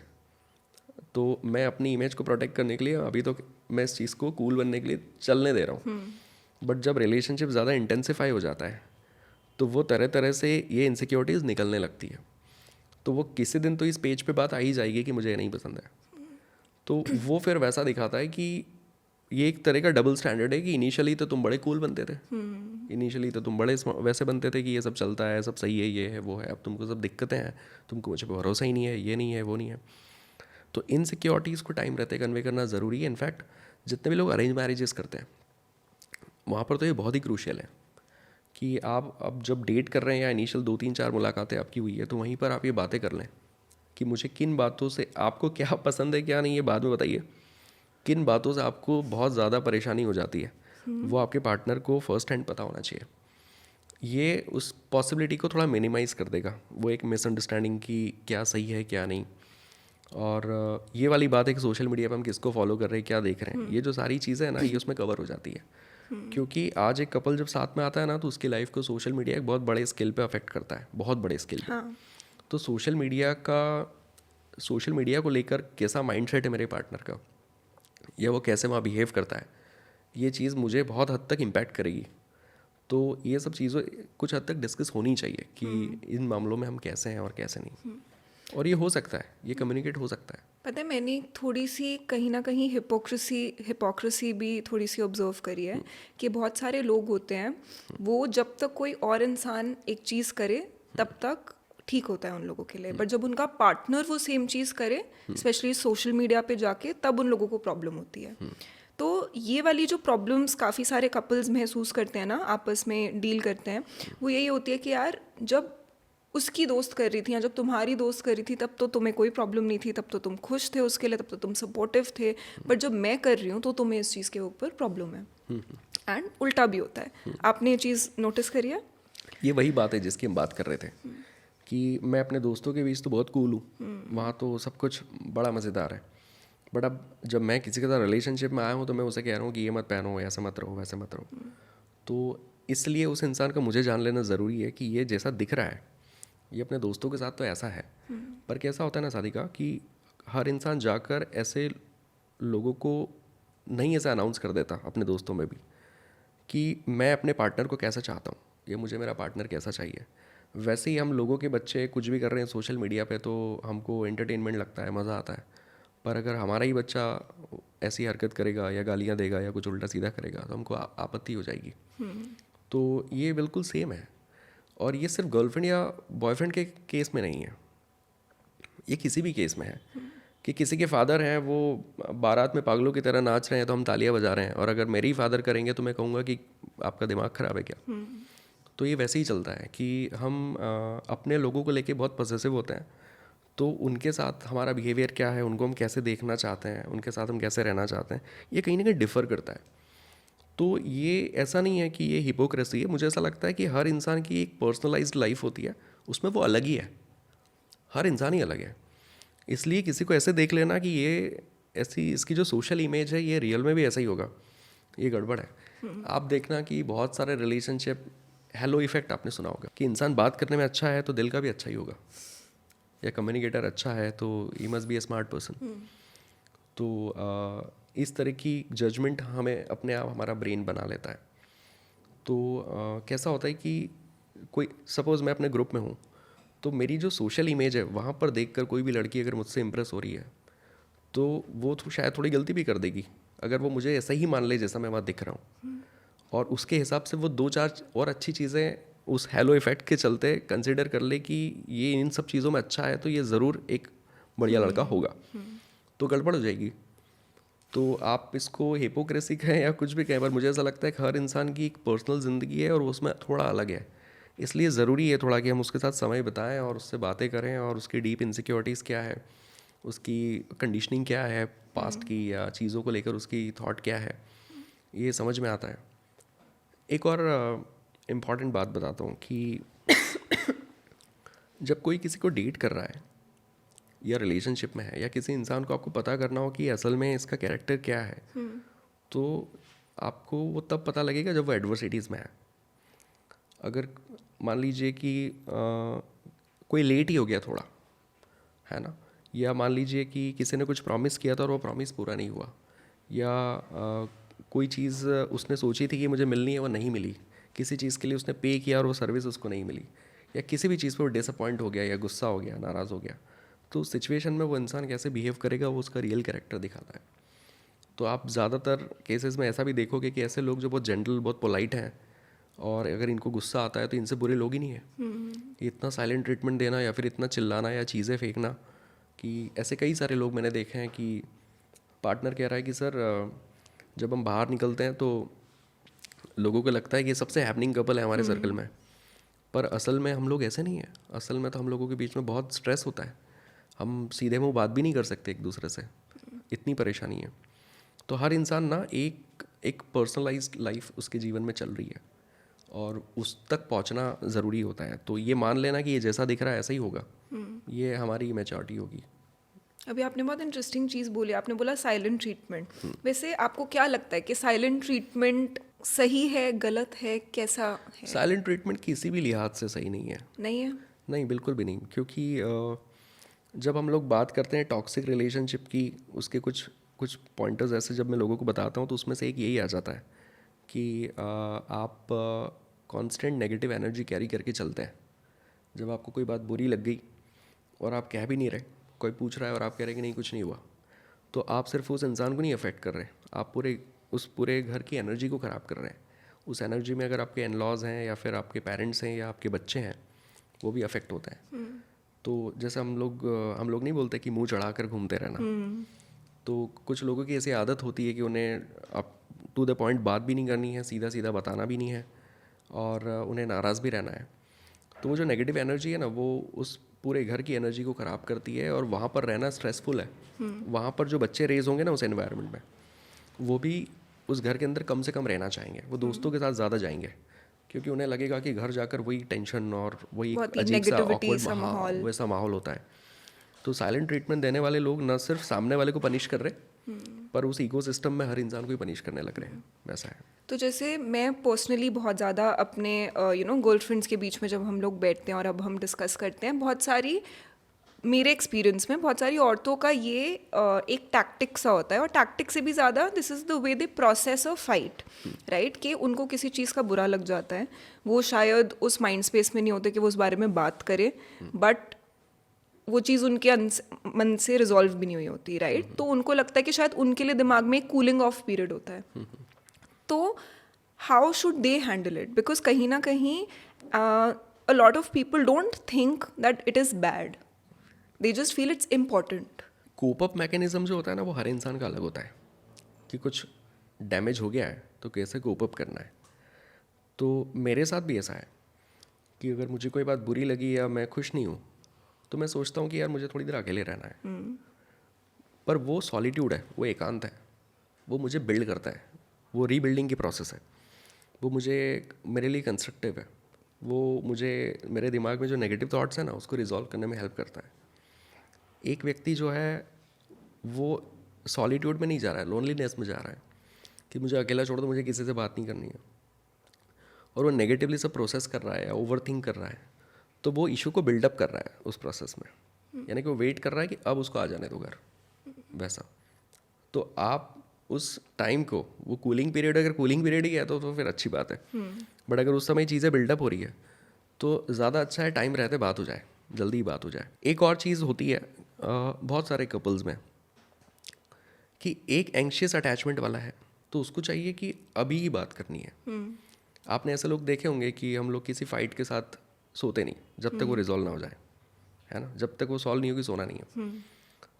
Speaker 1: तो मैं अपनी इमेज को प्रोटेक्ट करने के लिए अभी तो मैं इस चीज़ को कूल बनने के लिए चलने दे रहा हूँ। बट जब रिलेशनशिप ज़्यादा इंटेंसिफाई हो जाता है तो वो तरह तरह से ये इनसिक्योरिटीज़ निकलने लगती है। तो वो किसी दिन तो इस पेज पे बात आ ही जाएगी कि मुझे ये नहीं पसंद है। तो वो फिर वैसा दिखाता है कि ये एक तरह का डबल स्टैंडर्ड है कि इनिशियली तो तुम बड़े कूल बनते थे, इनिशियली तो तुम बड़े वैसे बनते थे कि ये सब चलता है, सब सही है, ये है वो है, अब तुमको सब दिक्कतें हैं, तुमको मुझे पे भरोसा ही नहीं है, ये नहीं है वो नहीं है। तो इनसिक्योरिटीज़ को टाइम रहते कन्वे करना ज़रूरी है। इनफैक्ट जितने भी लोग अरेंज मैरिजेस करते हैं वहाँ पर तो ये बहुत ही क्रूशियल है कि आप अब जब डेट कर रहे हैं या इनिशियल 2-3-4 मुलाकातें आपकी हुई है, तो वहीं पर आप ये बातें कर लें कि मुझे किन बातों से, आपको क्या पसंद है क्या नहीं, ये बाद में बताइए, किन बातों से आपको बहुत ज़्यादा परेशानी हो जाती है, वो आपके पार्टनर को फर्स्ट हैंड पता होना चाहिए। ये उस पॉसिबिलिटी को थोड़ा मिनिमाइज़ कर देगा, वो एक मिसअंडरस्टैंडिंग की क्या सही है क्या नहीं। और ये वाली बात है कि सोशल मीडिया पे हम किसको फॉलो कर रहे हैं, क्या देख रहे हैं, ये जो सारी चीज़ें हैं ना, ये उसमें कवर हो जाती है। क्योंकि आज एक कपल जब साथ में आता है ना, तो उसकी लाइफ को सोशल मीडिया एक बहुत बड़े स्केल पे अफेक्ट करता है, बहुत बड़े स्केल पे। तो सोशल मीडिया को लेकर कैसा माइंडसेट है मेरे पार्टनर का, या वो कैसे वहाँ बिहेव करता है, ये चीज़ मुझे बहुत हद तक इम्पैक्ट करेगी। तो ये सब चीज़ें कुछ हद तक डिस्कस होनी चाहिए कि इन मामलों में हम कैसे हैं और कैसे नहीं। और ये हो सकता है, ये कम्युनिकेट हो सकता है।
Speaker 2: पता है, मैंने थोड़ी सी कहीं ना कहीं हिपोक्रेसी भी थोड़ी सी ऑब्जर्व करी है कि बहुत सारे लोग होते हैं, वो जब तक कोई और इंसान एक चीज़ करे तब तक ठीक होता है उन लोगों के लिए, बट जब उनका पार्टनर वो सेम चीज़ करे, स्पेशली सोशल मीडिया पे जाके, तब उन लोगों को प्रॉब्लम होती है। तो ये वाली जो प्रॉब्लम्स काफ़ी सारे कपल्स महसूस करते हैं ना, आपस में डील करते हैं, वो यही होती है कि यार जब उसकी दोस्त कर रही थी या जब तुम्हारी दोस्त कर रही थी तब तो तुम्हें कोई प्रॉब्लम नहीं थी, तब तो तुम खुश थे उसके लिए, तब तो तुम सपोर्टिव थे, बट जब मैं कर रही हूँ तो तुम्हें इस चीज़ के ऊपर प्रॉब्लम है। एंड उल्टा भी होता है। आपने ये चीज़ नोटिस करी है?
Speaker 1: ये वही बात है जिसकी हम बात कर रहे थे कि मैं अपने दोस्तों के बीच तो बहुत कूल हूँ, वहाँ तो सब कुछ बड़ा मज़ेदार है, बट अब जब मैं किसी के साथ रिलेशनशिप में आया हूँ तो मैं उसे कह रहा हूँ कि ये मत पहनो, ऐसे मत रहो, वैसे मत रहो। तो इसलिए उस इंसान का मुझे जान लेना ज़रूरी है कि ये जैसा दिख रहा है ये अपने दोस्तों के साथ तो ऐसा है, पर कैसा होता है ना सादिका, कि हर इंसान जाकर ऐसे लोगों को नहीं ऐसा अनाउंस कर देता अपने दोस्तों में भी कि मैं अपने पार्टनर को कैसा चाहता हूँ या मुझे मेरा पार्टनर कैसा चाहिए। वैसे ही हम लोगों के बच्चे कुछ भी कर रहे हैं सोशल मीडिया पे तो हमको एंटरटेनमेंट लगता है, मज़ा आता है। पर अगर हमारा ही बच्चा ऐसी हरकत करेगा या गालियाँ देगा या कुछ उल्टा सीधा करेगा तो हमको आपत्ति हो जाएगी। तो ये बिल्कुल सेम है। और ये सिर्फ गर्लफ्रेंड या बॉयफ्रेंड के केस में नहीं है, ये किसी भी केस में है कि किसी के फादर हैं वो बारात में पागलों की तरह नाच रहे हैं तो हम तालियां बजा रहे हैं, और अगर मेरे ही फादर करेंगे तो मैं कहूँगा कि आपका दिमाग ख़राब है क्या। तो ये वैसे ही चलता है कि हम अपने लोगों को लेके बहुत पॉसेसिव होते हैं, तो उनके साथ हमारा बिहेवियर क्या है, उनको हम कैसे देखना चाहते हैं, उनके साथ हम कैसे रहना चाहते हैं, ये कहीं ना कहीं डिफ़र करता है। तो ये ऐसा नहीं है कि ये हिपोक्रेसी है। मुझे ऐसा लगता है कि हर इंसान की एक पर्सनलाइज्ड लाइफ होती है, उसमें वो अलग ही है, हर इंसान ही अलग है। इसलिए किसी को ऐसे देख लेना कि ये ऐसी इसकी जो सोशल इमेज है ये रियल में भी ऐसा ही होगा, ये गड़बड़ है। आप देखना कि बहुत सारे रिलेशनशिप, हेलो इफेक्ट आपने सुना होगा कि इंसान बात करने में अच्छा है तो दिल का भी अच्छा ही होगा, या कम्युनिकेटर अच्छा है तो he must be A smart person. तो इस तरह की जजमेंट हमें अपने आप हमारा ब्रेन बना लेता है। तो कैसा होता है कि कोई सपोज़ मैं अपने ग्रुप में हूँ तो मेरी जो सोशल इमेज है वहाँ पर देखकर कोई भी लड़की अगर मुझसे इंप्रेस हो रही है तो वो तो शायद थोड़ी गलती भी कर देगी अगर वो मुझे ऐसा ही मान ले जैसा मैं वहाँ दिख रहा हूँ, और उसके हिसाब से वो 2-4 और अच्छी चीज़ें उस हेलो इफेक्ट के चलते कंसिडर कर ले कि ये इन सब चीज़ों में अच्छा है तो ये ज़रूर एक बढ़िया लड़का होगा, तो गड़बड़ हो जाएगी। तो आप इसको हिपोक्रेसी कहें या कुछ भी कहें, पर मुझे ऐसा लगता है कि हर इंसान की एक पर्सनल ज़िंदगी है और उसमें थोड़ा अलग है। इसलिए ज़रूरी है थोड़ा कि हम उसके साथ समय बिताएं और उससे बातें करें, और उसकी डीप इनसिक्योरिटीज़ क्या है, उसकी कंडीशनिंग क्या है पास्ट की, या चीज़ों को लेकर उसकी थॉट क्या है, ये समझ में आता है। एक और इम्पॉर्टेंट बात बताता हूँ कि जब कोई किसी को डेट कर रहा है या रिलेशनशिप में है या किसी इंसान को आपको पता करना हो कि असल में इसका कैरेक्टर क्या है, तो आपको वो तब पता लगेगा जब वो एडवर्सिटीज़ में है। अगर मान लीजिए कि कोई लेट ही हो गया थोड़ा, है ना, या मान लीजिए कि किसी ने कुछ प्रॉमिस किया था और वो प्रॉमिस पूरा नहीं हुआ, या कोई चीज़ उसने सोची थी कि मुझे मिलनी है वो नहीं मिली, किसी चीज़ के लिए उसने पे किया और वो सर्विस उसको नहीं मिली, या किसी भी चीज़ पर वो डिसअपॉइंट हो गया या गुस्सा हो गया, नाराज़ हो गया, तो उस सिचुएशन में वो इंसान कैसे बिहेव करेगा वो उसका रियल कैरेक्टर दिखाता है। तो आप ज़्यादातर केसेस में ऐसा भी देखोगे कि ऐसे लोग जो बहुत जेंटल, बहुत पोलाइट हैं, और अगर इनको गुस्सा आता है तो इनसे बुरे लोग ही नहीं हैं। इतना साइलेंट ट्रीटमेंट देना या फिर इतना चिल्लाना या चीज़ें फेंकना, कि ऐसे कई सारे लोग मैंने देखे हैं कि पार्टनर कह रहा है कि सर जब हम बाहर निकलते हैं तो लोगों को लगता है कि ये सबसे हैपनिंग कपल है हमारे सर्कल में, पर असल में हम लोग ऐसे नहीं हैं। असल में तो हम लोगों के बीच में बहुत स्ट्रेस होता है, हम सीधे मुँह बात भी नहीं कर सकते एक दूसरे से, इतनी परेशानी है। तो हर इंसान ना एक पर्सनलाइज्ड लाइफ उसके जीवन में चल रही है और उस तक पहुंचना ज़रूरी होता है। तो ये मान लेना कि ये जैसा दिख रहा है ऐसा ही होगा, ये हमारी मैच्योरिटी होगी।
Speaker 2: अभी आपने बहुत इंटरेस्टिंग चीज़ बोली, आपने बोला साइलेंट ट्रीटमेंट। वैसे आपको क्या लगता है कि साइलेंट ट्रीटमेंट सही है, गलत है, कैसा है?
Speaker 1: साइलेंट ट्रीटमेंट किसी भी लिहाज से सही नहीं है।
Speaker 2: नहीं है?
Speaker 1: नहीं, बिल्कुल भी नहीं, क्योंकि जब हम लोग बात करते हैं टॉक्सिक रिलेशनशिप की, उसके कुछ कुछ पॉइंटर्स ऐसे जब मैं लोगों को बताता हूँ तो उसमें से एक यही आ जाता है कि आप कांस्टेंट नेगेटिव एनर्जी कैरी करके चलते हैं। जब आपको कोई बात बुरी लग गई और आप कह भी नहीं रहे, कोई पूछ रहा है और आप कह रहे हैं कि नहीं कुछ नहीं हुआ, तो आप सिर्फ उस इंसान को नहीं अफेक्ट कर रहे, आप पूरे घर की एनर्जी को ख़राब कर रहे हैं। उस एनर्जी में अगर आपके इन-लॉज हैं या फिर आपके पेरेंट्स हैं या आपके बच्चे हैं, वो भी अफेक्ट होते हैं। तो जैसे हम लोग नहीं बोलते कि मुंह चढ़ा कर घूमते रहना, तो कुछ लोगों की ऐसी आदत होती है कि उन्हें आप टू द पॉइंट बात भी नहीं करनी है, सीधा सीधा बताना भी नहीं है, और उन्हें नाराज़ भी रहना है। तो वो जो नेगेटिव एनर्जी है ना, वो उस पूरे घर की एनर्जी को ख़राब करती है, और वहाँ पर रहना स्ट्रेसफुल है। वहाँ पर जो बच्चे रेज होंगे ना उस एनवायरनमेंट में, वो भी उस घर के अंदर कम से कम रहना चाहेंगे, वो दोस्तों के साथ ज़्यादा जाएंगे, क्योंकि उन्हें लगेगा कि घर जाकर वही टेंशन और वही अजीब सा ऑकवर्ड वैसा माहौल होता है। तो साइलेंट ट्रीटमेंट देने वाले लोग न सिर्फ सामने वाले को पनिश कर रहे, पर उस इकोसिस्टम में हर इंसान को ही पनिश करने लग रहे हैं, वैसा है।
Speaker 2: तो जैसे मैं पर्सनली बहुत ज़्यादा अपने गर्लफ्रेंड्स के बीच में जब हम लोग बैठते हैं और अब हम डिस्कस करते हैं, बहुत सारी मेरे एक्सपीरियंस में बहुत सारी औरतों का ये एक टैक्टिक सा होता है, और टैक्टिक से भी ज़्यादा this is the way they process a fight, right? कि उनको किसी चीज़ का बुरा लग जाता है, वो शायद उस माइंड स्पेस में नहीं होते कि वो उस बारे में बात करें, बट वो चीज़ उनके मन से रिजॉल्व भी नहीं हुई होती, राइट? तो उनको लगता है कि शायद उनके लिए दिमाग में एक कूलिंग ऑफ पीरियड होता है. तो how should they handle it? Because कहीं ना कहीं a lot of people don't think that it is bad. They just feel it's important.
Speaker 1: Cope up mechanism जो होता है ना, वो हर इंसान का अलग होता है कि कुछ डैमेज हो गया है तो कैसे कोप अप करना है. तो मेरे साथ भी ऐसा है कि अगर मुझे कोई बात बुरी लगी या मैं खुश नहीं हूँ तो मैं सोचता हूँ कि यार मुझे थोड़ी देर अकेले रहना है. पर वो सॉलिट्यूड है, वो एकांत है, वो मुझे बिल्ड करता है, वो रीबिल्डिंग की प्रोसेस है, वो मुझे मेरे लिए कंस्ट्रक्टिव है, वो मुझे मेरे दिमाग में जो नेगेटिव थॉट्स हैं ना उसको रिजॉल्व करने में हेल्प करता है. एक व्यक्ति जो है वो सॉलिट्यूड में नहीं जा रहा है, लोनलीनेस में जा रहा है कि मुझे अकेला छोड़ दो, मुझे किसी से बात नहीं करनी है, और वो नेगेटिवली सब प्रोसेस कर रहा है या ओवर थिंक कर रहा है, तो वो इशू को बिल्डअप कर रहा है उस प्रोसेस में. यानी कि वो वेट कर रहा है कि अब उसको आ जाने दो घर, वैसा. तो आप उस टाइम को, वो कूलिंग पीरियड, अगर कूलिंग पीरियड ही है तो फिर अच्छी बात है. बट अगर उस समय चीज़ें बिल्डअप हो रही है तो ज़्यादा अच्छा है टाइम रहते बात हो जाए, जल्दी ही बात हो जाए. एक और चीज़ होती है बहुत सारे कपल्स में कि एक एंग्शियस अटैचमेंट वाला है तो उसको चाहिए कि अभी ही बात करनी है. आपने ऐसे लोग देखे होंगे कि हम लोग किसी फाइट के साथ सोते नहीं जब तक वो रिजॉल्व ना हो जाए, है ना. जब तक वो सॉल्व नहीं होगी सोना नहीं है.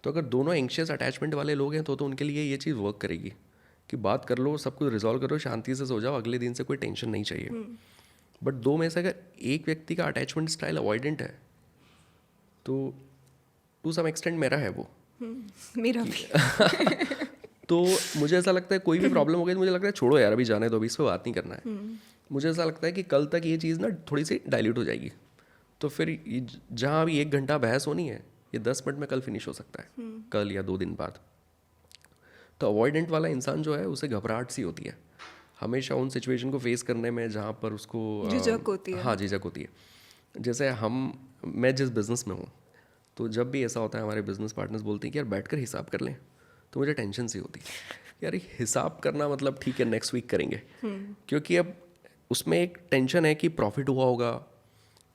Speaker 1: तो अगर दोनों एंग्शियस अटैचमेंट वाले लोग हैं तो उनके लिए ये चीज़ वर्क करेगी कि बात कर लो, सब कुछ रिजॉल्व करो, शांति से सो जाओ, अगले दिन से कोई टेंशन नहीं चाहिए. बट दो में से अगर एक व्यक्ति का अटैचमेंट स्टाइल अवॉइडेंट है तो टू सम एक्सटेंट मेरा है वो.
Speaker 2: मेरा भी.
Speaker 1: तो मुझे ऐसा लगता है कोई भी प्रॉब्लम हो गई तो मुझे लगता है छोड़ो यार, अभी जाने दो, अभी इस पर बात नहीं करना है. मुझे ऐसा लगता है कि कल तक ये चीज़ ना थोड़ी सी डाइल्यूट हो जाएगी, तो फिर जहाँ अभी 1 घंटा बहस होनी है ये 10 मिनट में कल फिनिश हो सकता है, कल या 2 दिन बाद. तो अवॉइडेंट वाला इंसान जो है उसे घबराहट सी होती है हमेशा उन सिचुएशन को फेस करने में जहाँ पर उसको
Speaker 2: झिझक होती है.
Speaker 1: हाँ, झिझक होती है. जैसे मैं जिस बिज़नेस में हूँ, तो जब भी ऐसा होता है हमारे बिजनेस पार्टनर्स बोलते हैं कि यार बैठकर हिसाब कर लें, तो मुझे टेंशन सी होती है यार हिसाब करना मतलब ठीक है नेक्स्ट वीक करेंगे, क्योंकि अब उसमें एक टेंशन है कि प्रॉफिट हुआ होगा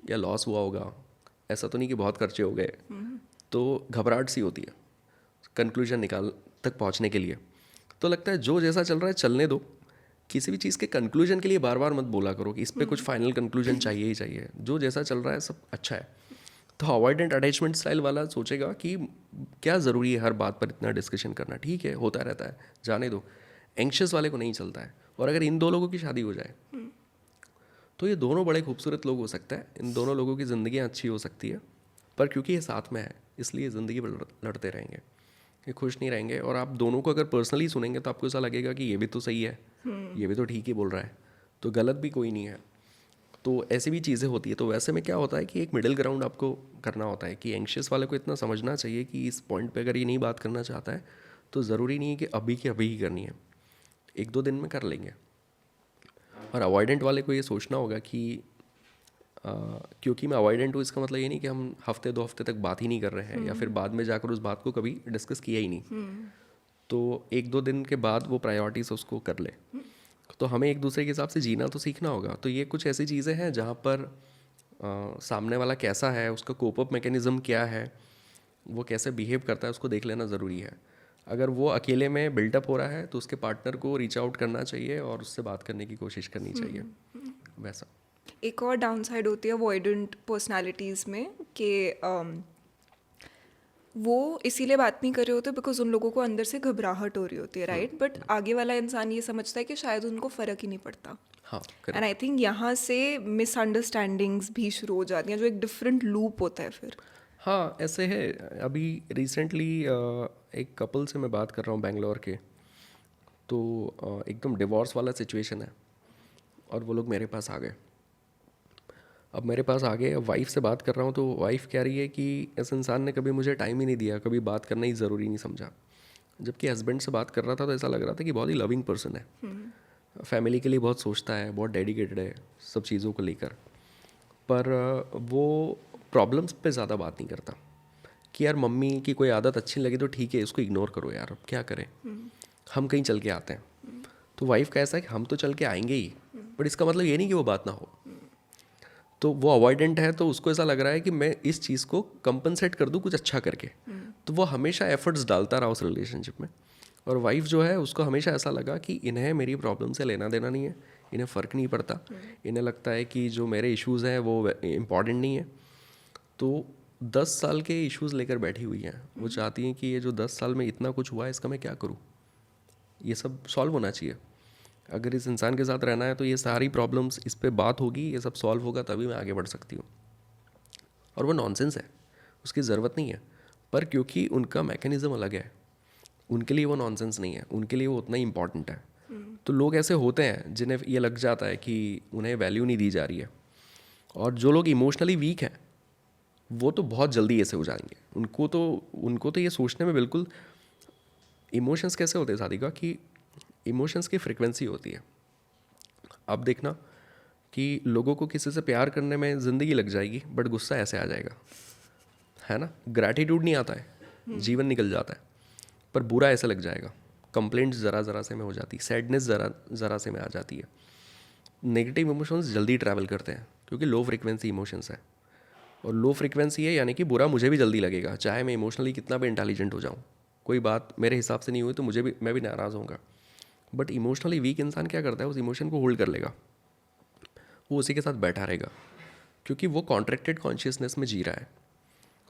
Speaker 1: या लॉस हुआ होगा, ऐसा तो नहीं कि बहुत खर्चे हो गए. तो घबराहट सी होती है कंक्लूजन निकाल तक पहुंचने के लिए. तो लगता है जो जैसा चल रहा है चलने दो, किसी भी चीज़ के कंक्लूजन के लिए बार बार मत बोला करो कि इस पर कुछ फाइनल कंक्लूजन चाहिए ही चाहिए, जो जैसा चल रहा है सब अच्छा है. तो अवॉइडेंट अटैचमेंट स्टाइल वाला सोचेगा कि क्या ज़रूरी है हर बात पर इतना डिस्कशन करना, ठीक है होता रहता है, जाने दो. एंग्शियस वाले को नहीं चलता है. और अगर इन दो लोगों की शादी हो जाए तो ये दोनों बड़े खूबसूरत लोग हो सकते हैं, इन दोनों लोगों की ज़िंदगी अच्छी हो सकती है. पर क्योंकि ये साथ में है इसलिए ज़िंदगी पर लड़ते रहेंगे, ये खुश नहीं रहेंगे. और आप दोनों को अगर पर्सनली सुनेंगे तो आपको ऐसा लगेगा कि ये भी तो सही है, ये भी तो ठीक ही बोल रहा है, तो गलत भी कोई नहीं है. तो ऐसी भी चीज़ें होती है. तो वैसे में क्या होता है कि एक मिडिल ग्राउंड आपको करना होता है कि एंग्शियस वाले को इतना समझना चाहिए कि इस पॉइंट पे अगर ये नहीं बात करना चाहता है तो ज़रूरी नहीं है कि अभी की अभी ही करनी है, 1-2 दिन में कर लेंगे. और अवॉइडेंट वाले को ये सोचना होगा कि क्योंकि मैं अवॉइडेंट हूँ इसका मतलब ये नहीं कि हम हफ्ते 2 हफ्ते तक बात ही नहीं कर रहे हैं या फिर बाद में जाकर उस बात को कभी डिस्कस किया ही नहीं. तो 1-2 दिन के बाद वो प्रायोरिटीज उसको कर ले. तो हमें एक दूसरे के हिसाब से जीना तो सीखना होगा. तो ये कुछ ऐसी चीज़ें हैं जहाँ पर सामने वाला कैसा है, उसका कोप अप मैकेनिज़्म क्या है, वो कैसे बिहेव करता है, उसको देख लेना ज़रूरी है. अगर वो अकेले में बिल्टअप हो रहा है तो उसके पार्टनर को रीच आउट करना चाहिए और उससे बात करने की कोशिश करनी चाहिए. वैसा
Speaker 2: एक और डाउन साइड होती है अवॉइडेंट पर्सनालिटीज़ में कि वो इसीलिए बात नहीं कर रहे होते बिकॉज उन लोगों को अंदर से घबराहट हो रही होती है, राइट? बट आगे वाला इंसान ये समझता है कि शायद उनको फ़र्क ही नहीं पड़ता.
Speaker 1: हाँ,
Speaker 2: एंड आई थिंक यहाँ से मिसअंडरस्टैंडिंग्स भी शुरू हो जाती हैं, जो एक डिफरेंट लूप होता है फिर.
Speaker 1: हाँ, ऐसे है. अभी रिसेंटली एक कपल से मैं बात कर रहा हूँ बेंगलोर के. तो एकदम डिवोर्स वाला सिचुएशन है और वो लोग मेरे पास आ गए. अब मेरे पास आ गए, वाइफ से बात कर रहा हूँ तो वाइफ कह रही है कि इस इंसान ने कभी मुझे टाइम ही नहीं दिया, कभी बात करना ही ज़रूरी नहीं समझा. जबकि हस्बैंड से बात कर रहा था तो ऐसा लग रहा था कि बहुत ही लविंग पर्सन है, फैमिली के लिए बहुत सोचता है, बहुत डेडिकेटेड है सब चीज़ों को लेकर. पर वो प्रॉब्लम्स पे ज़्यादा बात नहीं करता कि यार मम्मी की कोई आदत अच्छी लगी तो ठीक है, इसको इग्नोर करो यार, अब क्या करें, हम कहीं चल के आते हैं। तो वाइफ का ऐसा है कि हम तो चल के आएंगे ही, बट इसका मतलब ये नहीं कि वो बात ना हो। तो वो अवॉइडेंट है, तो उसको ऐसा लग रहा है कि मैं इस चीज़ को कंपनसेट कर दूँ कुछ अच्छा करके। तो वो हमेशा एफर्ट्स डालता रहा उस रिलेशनशिप में। और वाइफ जो है उसको हमेशा ऐसा लगा कि इन्हें मेरी प्रॉब्लम से लेना देना नहीं है, इन्हें फ़र्क नहीं पड़ता, इन्हें लगता है कि जो मेरे इश्यूज़ हैं वो इम्पॉर्टेंट नहीं है। तो 10 साल के इश्यूज़ लेकर बैठी हुई हैं। वो चाहती हैं कि ये जो 10 साल में इतना कुछ हुआ है इसका मैं क्या करूँ, ये सब सॉल्व होना चाहिए। अगर इस इंसान के साथ रहना है तो ये सारी प्रॉब्लम्स इस पे बात होगी, ये सब सॉल्व होगा, तभी मैं आगे बढ़ सकती हूँ। और वो नॉनसेंस है, उसकी ज़रूरत नहीं है। पर क्योंकि उनका मैकेनिज़्म अलग है, उनके लिए वो नॉनसेंस नहीं है, उनके लिए वो उतना ही इंपॉर्टेंट है। तो लोग ऐसे होते हैं जिन्हें ये लग जाता है कि उन्हें वैल्यू नहीं दी जा रही है। और जो लोग इमोशनली वीक हैं वो तो बहुत जल्दी ऐसे हो जाएंगे। उनको तो ये सोचने में बिल्कुल, इमोशंस कैसे होते हैं शादी का, कि इमोशंस की फ्रिक्वेंसी होती है। अब देखना कि लोगों को किसी से प्यार करने में ज़िंदगी लग जाएगी, बट गुस्सा ऐसे आ जाएगा, है ना। ग्रैटिट्यूड नहीं आता है, जीवन निकल जाता है, पर बुरा ऐसे लग जाएगा। कंप्लेंट्स ज़रा ज़रा से में हो जाती है, सैडनेस ज़रा ज़रा से में आ जाती है। नेगेटिव इमोशंस जल्दी ट्रैवल करते हैं क्योंकि लो फ्रिक्वेंसी इमोशंस है। और लो फ्रिक्वेंसी है यानी कि बुरा मुझे भी जल्दी लगेगा, चाहे मैं इमोशनली कितना भी इंटेलिजेंट हो जाऊँ। कोई बात मेरे हिसाब से नहीं हुई तो मैं भी नाराज़ होऊंगा। बट इमोशनली वीक इंसान क्या करता है, उस इमोशन को होल्ड कर लेगा, वो उसी के साथ बैठा रहेगा, क्योंकि वो कॉन्ट्रैक्टेड कॉन्शियसनेस में जी रहा है।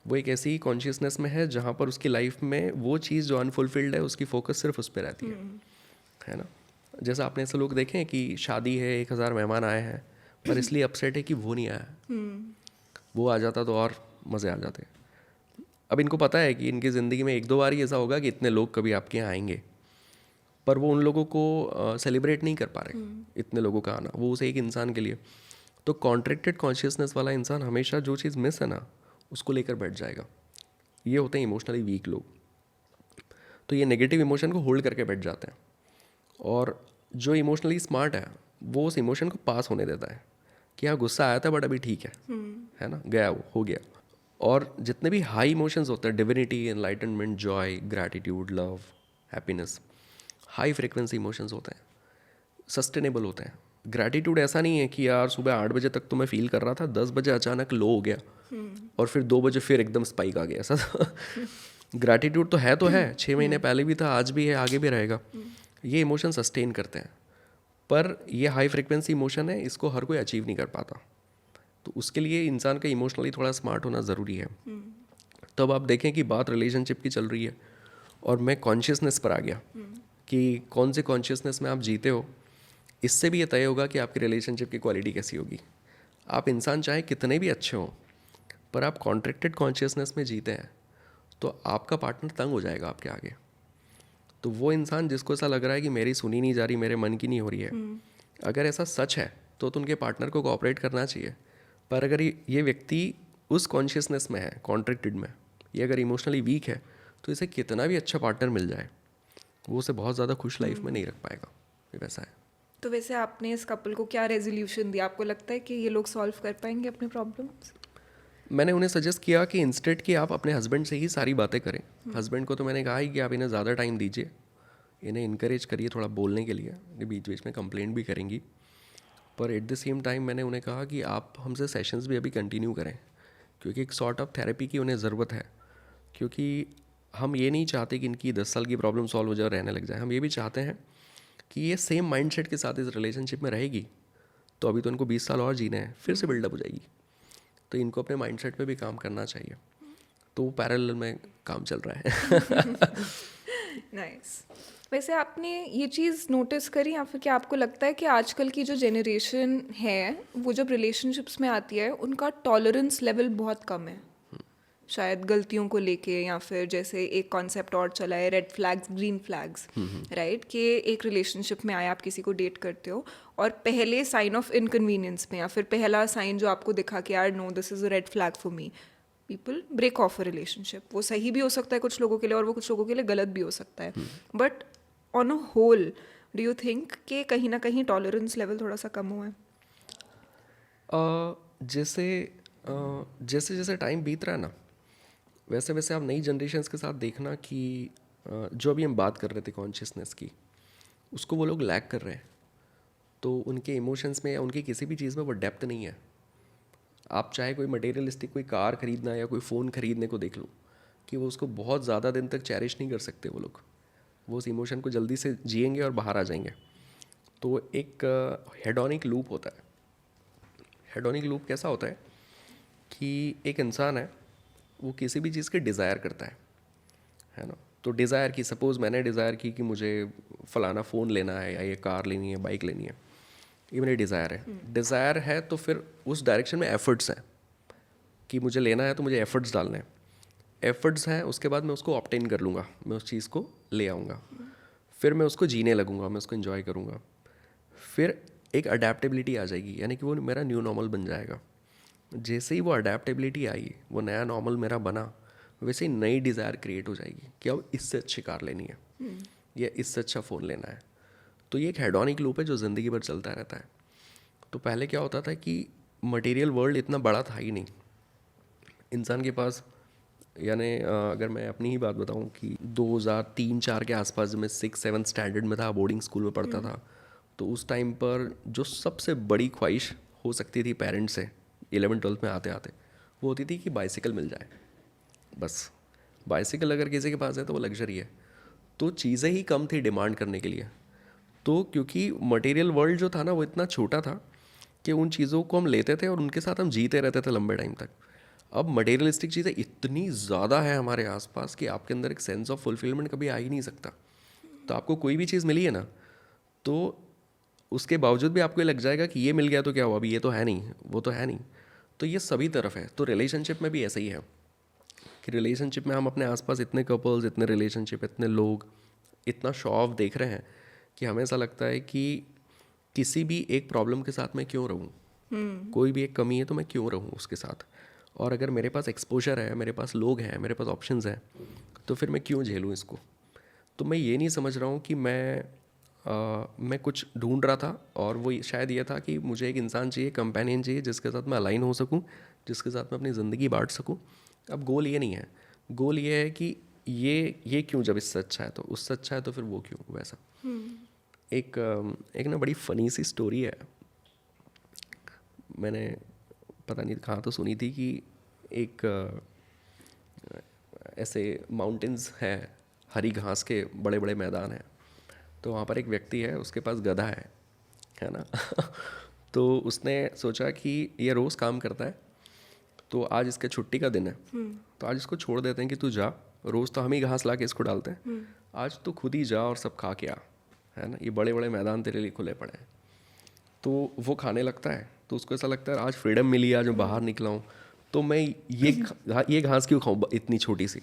Speaker 1: वो एक ऐसी कॉन्शियसनेस में है जहाँ पर उसकी लाइफ में वो चीज़ जो अनफुलफिल्ड है उसकी फोकस सिर्फ उस पर रहती है ना। जैसा आपने ऐसे लोग देखे हैं कि शादी है, 1000 मेहमान आए हैं, पर इसलिए अपसेट है कि वो नहीं आया, वो आ जाता तो और मज़े आ जाते। अब इनको पता है कि इनकी ज़िंदगी में 1-2 बार ही ऐसा होगा कि इतने लोग कभी आपके यहाँ आएंगे, पर वो उन लोगों को सेलिब्रेट नहीं कर पा रहे इतने लोगों का आना, वो उस एक इंसान के लिए। तो कॉन्ट्रैक्टेड कॉन्शियसनेस वाला इंसान हमेशा जो चीज़ मिस है ना उसको लेकर बैठ जाएगा। ये होते हैं इमोशनली वीक लोग। तो ये नेगेटिव इमोशन को होल्ड करके बैठ जाते हैं। और जो इमोशनली स्मार्ट है वो उस इमोशन को पास होने देता है कि हाँ गुस्सा आया था बट अभी ठीक है ना, गया वो हो गया। और जितने भी हाई इमोशंस होते हैं, divinity, enlightenment, Joy, gratitude, love, happiness, high frequency emotions होते हैं, सस्टेनेबल होते हैं। ग्रैटिट्यूड ऐसा नहीं है कि यार सुबह 8 बजे तक तो मैं फील कर रहा था, 10 बजे अचानक लो हो गया और फिर 2 बजे फिर एकदम स्पाइक आ गया, ऐसा ग्रैटिट्यूड तो है 6 महीने पहले भी था, आज भी है, आगे भी रहेगा। ये इमोशन सस्टेन करते हैं, पर ये हाई फ्रिक्वेंसी इमोशन है, इसको हर कोई अचीव नहीं कर पाता। तो उसके लिए इंसान का इमोशनली थोड़ा स्मार्ट होना ज़रूरी है। तब आप देखें कि बात रिलेशनशिप की चल रही है और मैं कॉन्शियसनेस पर आ गया कि कौन से कॉन्शियसनेस में आप जीते हो, इससे भी ये तय होगा कि आपकी रिलेशनशिप की क्वालिटी कैसी होगी। आप इंसान चाहे कितने भी अच्छे हों, पर आप कॉन्ट्रैक्टेड कॉन्शियसनेस में जीते हैं तो आपका पार्टनर तंग हो जाएगा आपके आगे। तो वो इंसान जिसको ऐसा लग रहा है कि मेरी सुनी नहीं जा रही, मेरे मन की नहीं हो रही है, अगर ऐसा सच है तो उनके पार्टनर को कोऑपरेट करना चाहिए। पर अगर ये व्यक्ति उस कॉन्शियसनेस में है, कॉन्ट्रैक्टेड में, ये अगर इमोशनली वीक है, तो इसे कितना भी अच्छा पार्टनर मिल जाए वो उसे बहुत ज़्यादा खुश लाइफ में नहीं रख पाएगा। ये वैसा है।
Speaker 2: तो वैसे आपने इस कपल को क्या रेजोल्यूशन दिया? आपको लगता है कि ये लोग सॉल्व कर पाएंगे अपने प्रॉब्लम्स?
Speaker 1: मैंने उन्हें सजेस्ट किया कि इंस्टेड कि आप अपने हस्बैंड से ही सारी बातें करें। हस्बैंड को तो मैंने कहा ही कि आप इन्हें ज़्यादा टाइम दीजिए, इन्हें इनकरेज करिए थोड़ा बोलने के लिए, ये बीच बीच में कंप्लेंट भी करेंगी, पर एट द सेम टाइम मैंने उन्हें कहा कि आप हमसे सेशंस भी अभी कंटिन्यू करें, क्योंकि एक सॉर्ट ऑफ थेरेपी की उन्हें ज़रूरत है। क्योंकि हम ये नहीं चाहते कि इनकी 10 साल की प्रॉब्लम सॉल्व हो जाए और रहने लग जाए। हम ये भी चाहते हैं कि ये सेम माइंडसेट के साथ इस रिलेशनशिप में रहेगी तो अभी तो इनको 20 साल और जीने हैं, फिर से बिल्डअप हो जाएगी। तो इनको अपने माइंडसेट पे भी काम करना चाहिए। तो पैरेलल में काम चल रहा है।
Speaker 2: नाइस। वैसे आपने ये चीज़ नोटिस करी या फिर क्या आपको लगता है कि आजकल की जो जनरेशन है वो जब रिलेशनशिप्स में आती है उनका टॉलरेंस लेवल बहुत कम है, शायद गलतियों को लेके, या फिर जैसे एक कॉन्सेप्ट और चला है red flags green flags, right? कि एक रिलेशनशिप में आए, आप किसी को डेट करते हो और पहले साइन ऑफ इनकन्वीनियंस में या फिर पहला साइन जो आपको दिखा कि यार no this is a red flag for me, people break off a relationship. वो सही भी हो सकता है कुछ लोगों के लिए और वो कुछ लोगों के लिए गलत भी हो सकता है, but on a whole do you think कि कहीं ना कहीं टॉलरेंस लेवल थोड़ा सा कम हुआ है?
Speaker 1: जैसे जैसे जैसे टाइम बीत रहा है ना, वैसे वैसे आप नई जनरेशन्स के साथ देखना कि जो अभी हम बात कर रहे थे कॉन्शियसनेस की, उसको वो लोग लैक कर रहे हैं। तो उनके इमोशंस में या उनकी किसी भी चीज़ में वो डेप्थ नहीं है। आप चाहे कोई मटेरियलिस्टिक कोई कार खरीदना या कोई फ़ोन खरीदने को देख लो, कि वो उसको बहुत ज़्यादा दिन तक चेरिश नहीं कर सकते वो लोग। वो उस इमोशन को जल्दी से जिएंगे और बाहर आ जाएंगे। तो एक हेडोनिक लूप होता है। हेडोनिक लूप कैसा होता है कि एक इंसान है, वो किसी भी चीज़ के डिज़ायर करता है ना। तो डिज़ायर की, सपोज़ मैंने डिज़ायर की कि मुझे फ़लाना फ़ोन लेना है या ये कार लेनी है, बाइक लेनी है, ये मेरी डिज़ायर है। डिज़ायर है तो फिर उस डायरेक्शन में एफर्ट्स हैं कि मुझे लेना है तो मुझे एफर्ट्स डालने हैं। एफर्ट्स हैं, उसके बाद मैं उसको ऑब्टेन कर लूँगा, मैं उस चीज़ को ले आऊँगा, फिर मैं उसको जीने लगूँगा, मैं उसको इन्जॉय करूँगा। फिर एक अडेप्टेबिलिटी आ जाएगी, यानी कि वो मेरा न्यू नॉर्मल बन जाएगा। जैसे ही वो अडेप्टेबिलिटी आई, वो नया नॉर्मल मेरा बना, वैसे ही नई डिज़ायर क्रिएट हो जाएगी कि अब इससे अच्छी कार लेनी है या इससे अच्छा फ़ोन लेना है। तो ये एक हेडोनिक लूप है जो ज़िंदगी भर चलता रहता है। तो पहले क्या होता था कि मटेरियल वर्ल्ड इतना बड़ा था ही नहीं इंसान के पास। यानी अगर मैं अपनी ही बात बताऊं कि 2003-4 के आसपास, जब मैं 6-7 स्टैंडर्ड में था, बोर्डिंग स्कूल में पढ़ता था, तो उस टाइम पर जो सबसे बड़ी ख्वाहिश हो सकती थी पेरेंट्स से 11-12 में आते आते, वो होती थी कि बाइसिकल मिल जाए। बस बाइसिकल अगर किसी के पास है तो वो लग्जरी है। तो चीज़ें ही कम थी डिमांड करने के लिए। तो क्योंकि मटेरियल वर्ल्ड जो था ना, वो इतना छोटा था कि उन चीज़ों को हम लेते थे और उनके साथ हम जीते रहते थे लंबे टाइम तक। अब मटेरियलिस्टिक चीज़ें इतनी ज़्यादा है हमारे आसपास कि आपके अंदर एक सेंस ऑफ फुलफिलमेंट कभी आ ही नहीं सकता। तो आपको कोई भी चीज़ मिली है ना, तो उसके बावजूद भी आपको ये लग जाएगा कि ये मिल गया तो क्या हुआ, अभी ये तो है नहीं, वो तो है नहीं। तो ये सभी तरफ है। तो रिलेशनशिप में भी ऐसा ही है कि रिलेशनशिप में हम अपने आसपास इतने कपल्स, इतने रिलेशनशिप, इतने लोग, इतना शो ऑफ देख रहे हैं कि हमें ऐसा लगता है कि किसी भी एक प्रॉब्लम के साथ मैं क्यों रहूं, कोई भी एक कमी है तो मैं क्यों रहूं उसके साथ। और अगर मेरे पास एक्सपोजर है, मेरे पास लोग हैं, मेरे पास ऑप्शंस हैं, तो फिर मैं क्यों झेलूं इसको। तो मैं ये नहीं समझ रहा हूँ कि मैं कुछ ढूंढ रहा था, और वो शायद ये था कि मुझे एक इंसान चाहिए, कंपेनियन चाहिए, जिसके साथ मैं अलाइन हो सकूँ, जिसके साथ मैं अपनी ज़िंदगी बांट सकूँ। अब गोल ये नहीं है, गोल ये है कि ये क्यों, जब इससे अच्छा है तो उससे अच्छा है तो फिर वो क्यों, वैसा। एक ना बड़ी फ़नी सी स्टोरी है, मैंने पता नहीं कहाँ तो सुनी थी कि एक ऐसे माउंटेन्स हैं, हरी घास के बड़े बड़े मैदान हैं। तो वहाँ पर एक व्यक्ति है, उसके पास गधा है ना। तो उसने सोचा कि ये रोज़ काम करता है, तो आज इसके छुट्टी का दिन है, तो आज इसको छोड़ देते हैं कि तू जा, रोज़ तो हम ही घास ला के इसको डालते हैं, आज तू खुद ही जा और सब खा के आ, है ना, ये बड़े बड़े मैदान तेरे लिए खुले पड़े हैं। तो वो खाने लगता है, तो उसको ऐसा लगता है आज फ्रीडम मिली, आज मैं बाहर निकला हूँ, तो मैं ये घास क्यों खाऊँ इतनी छोटी सी,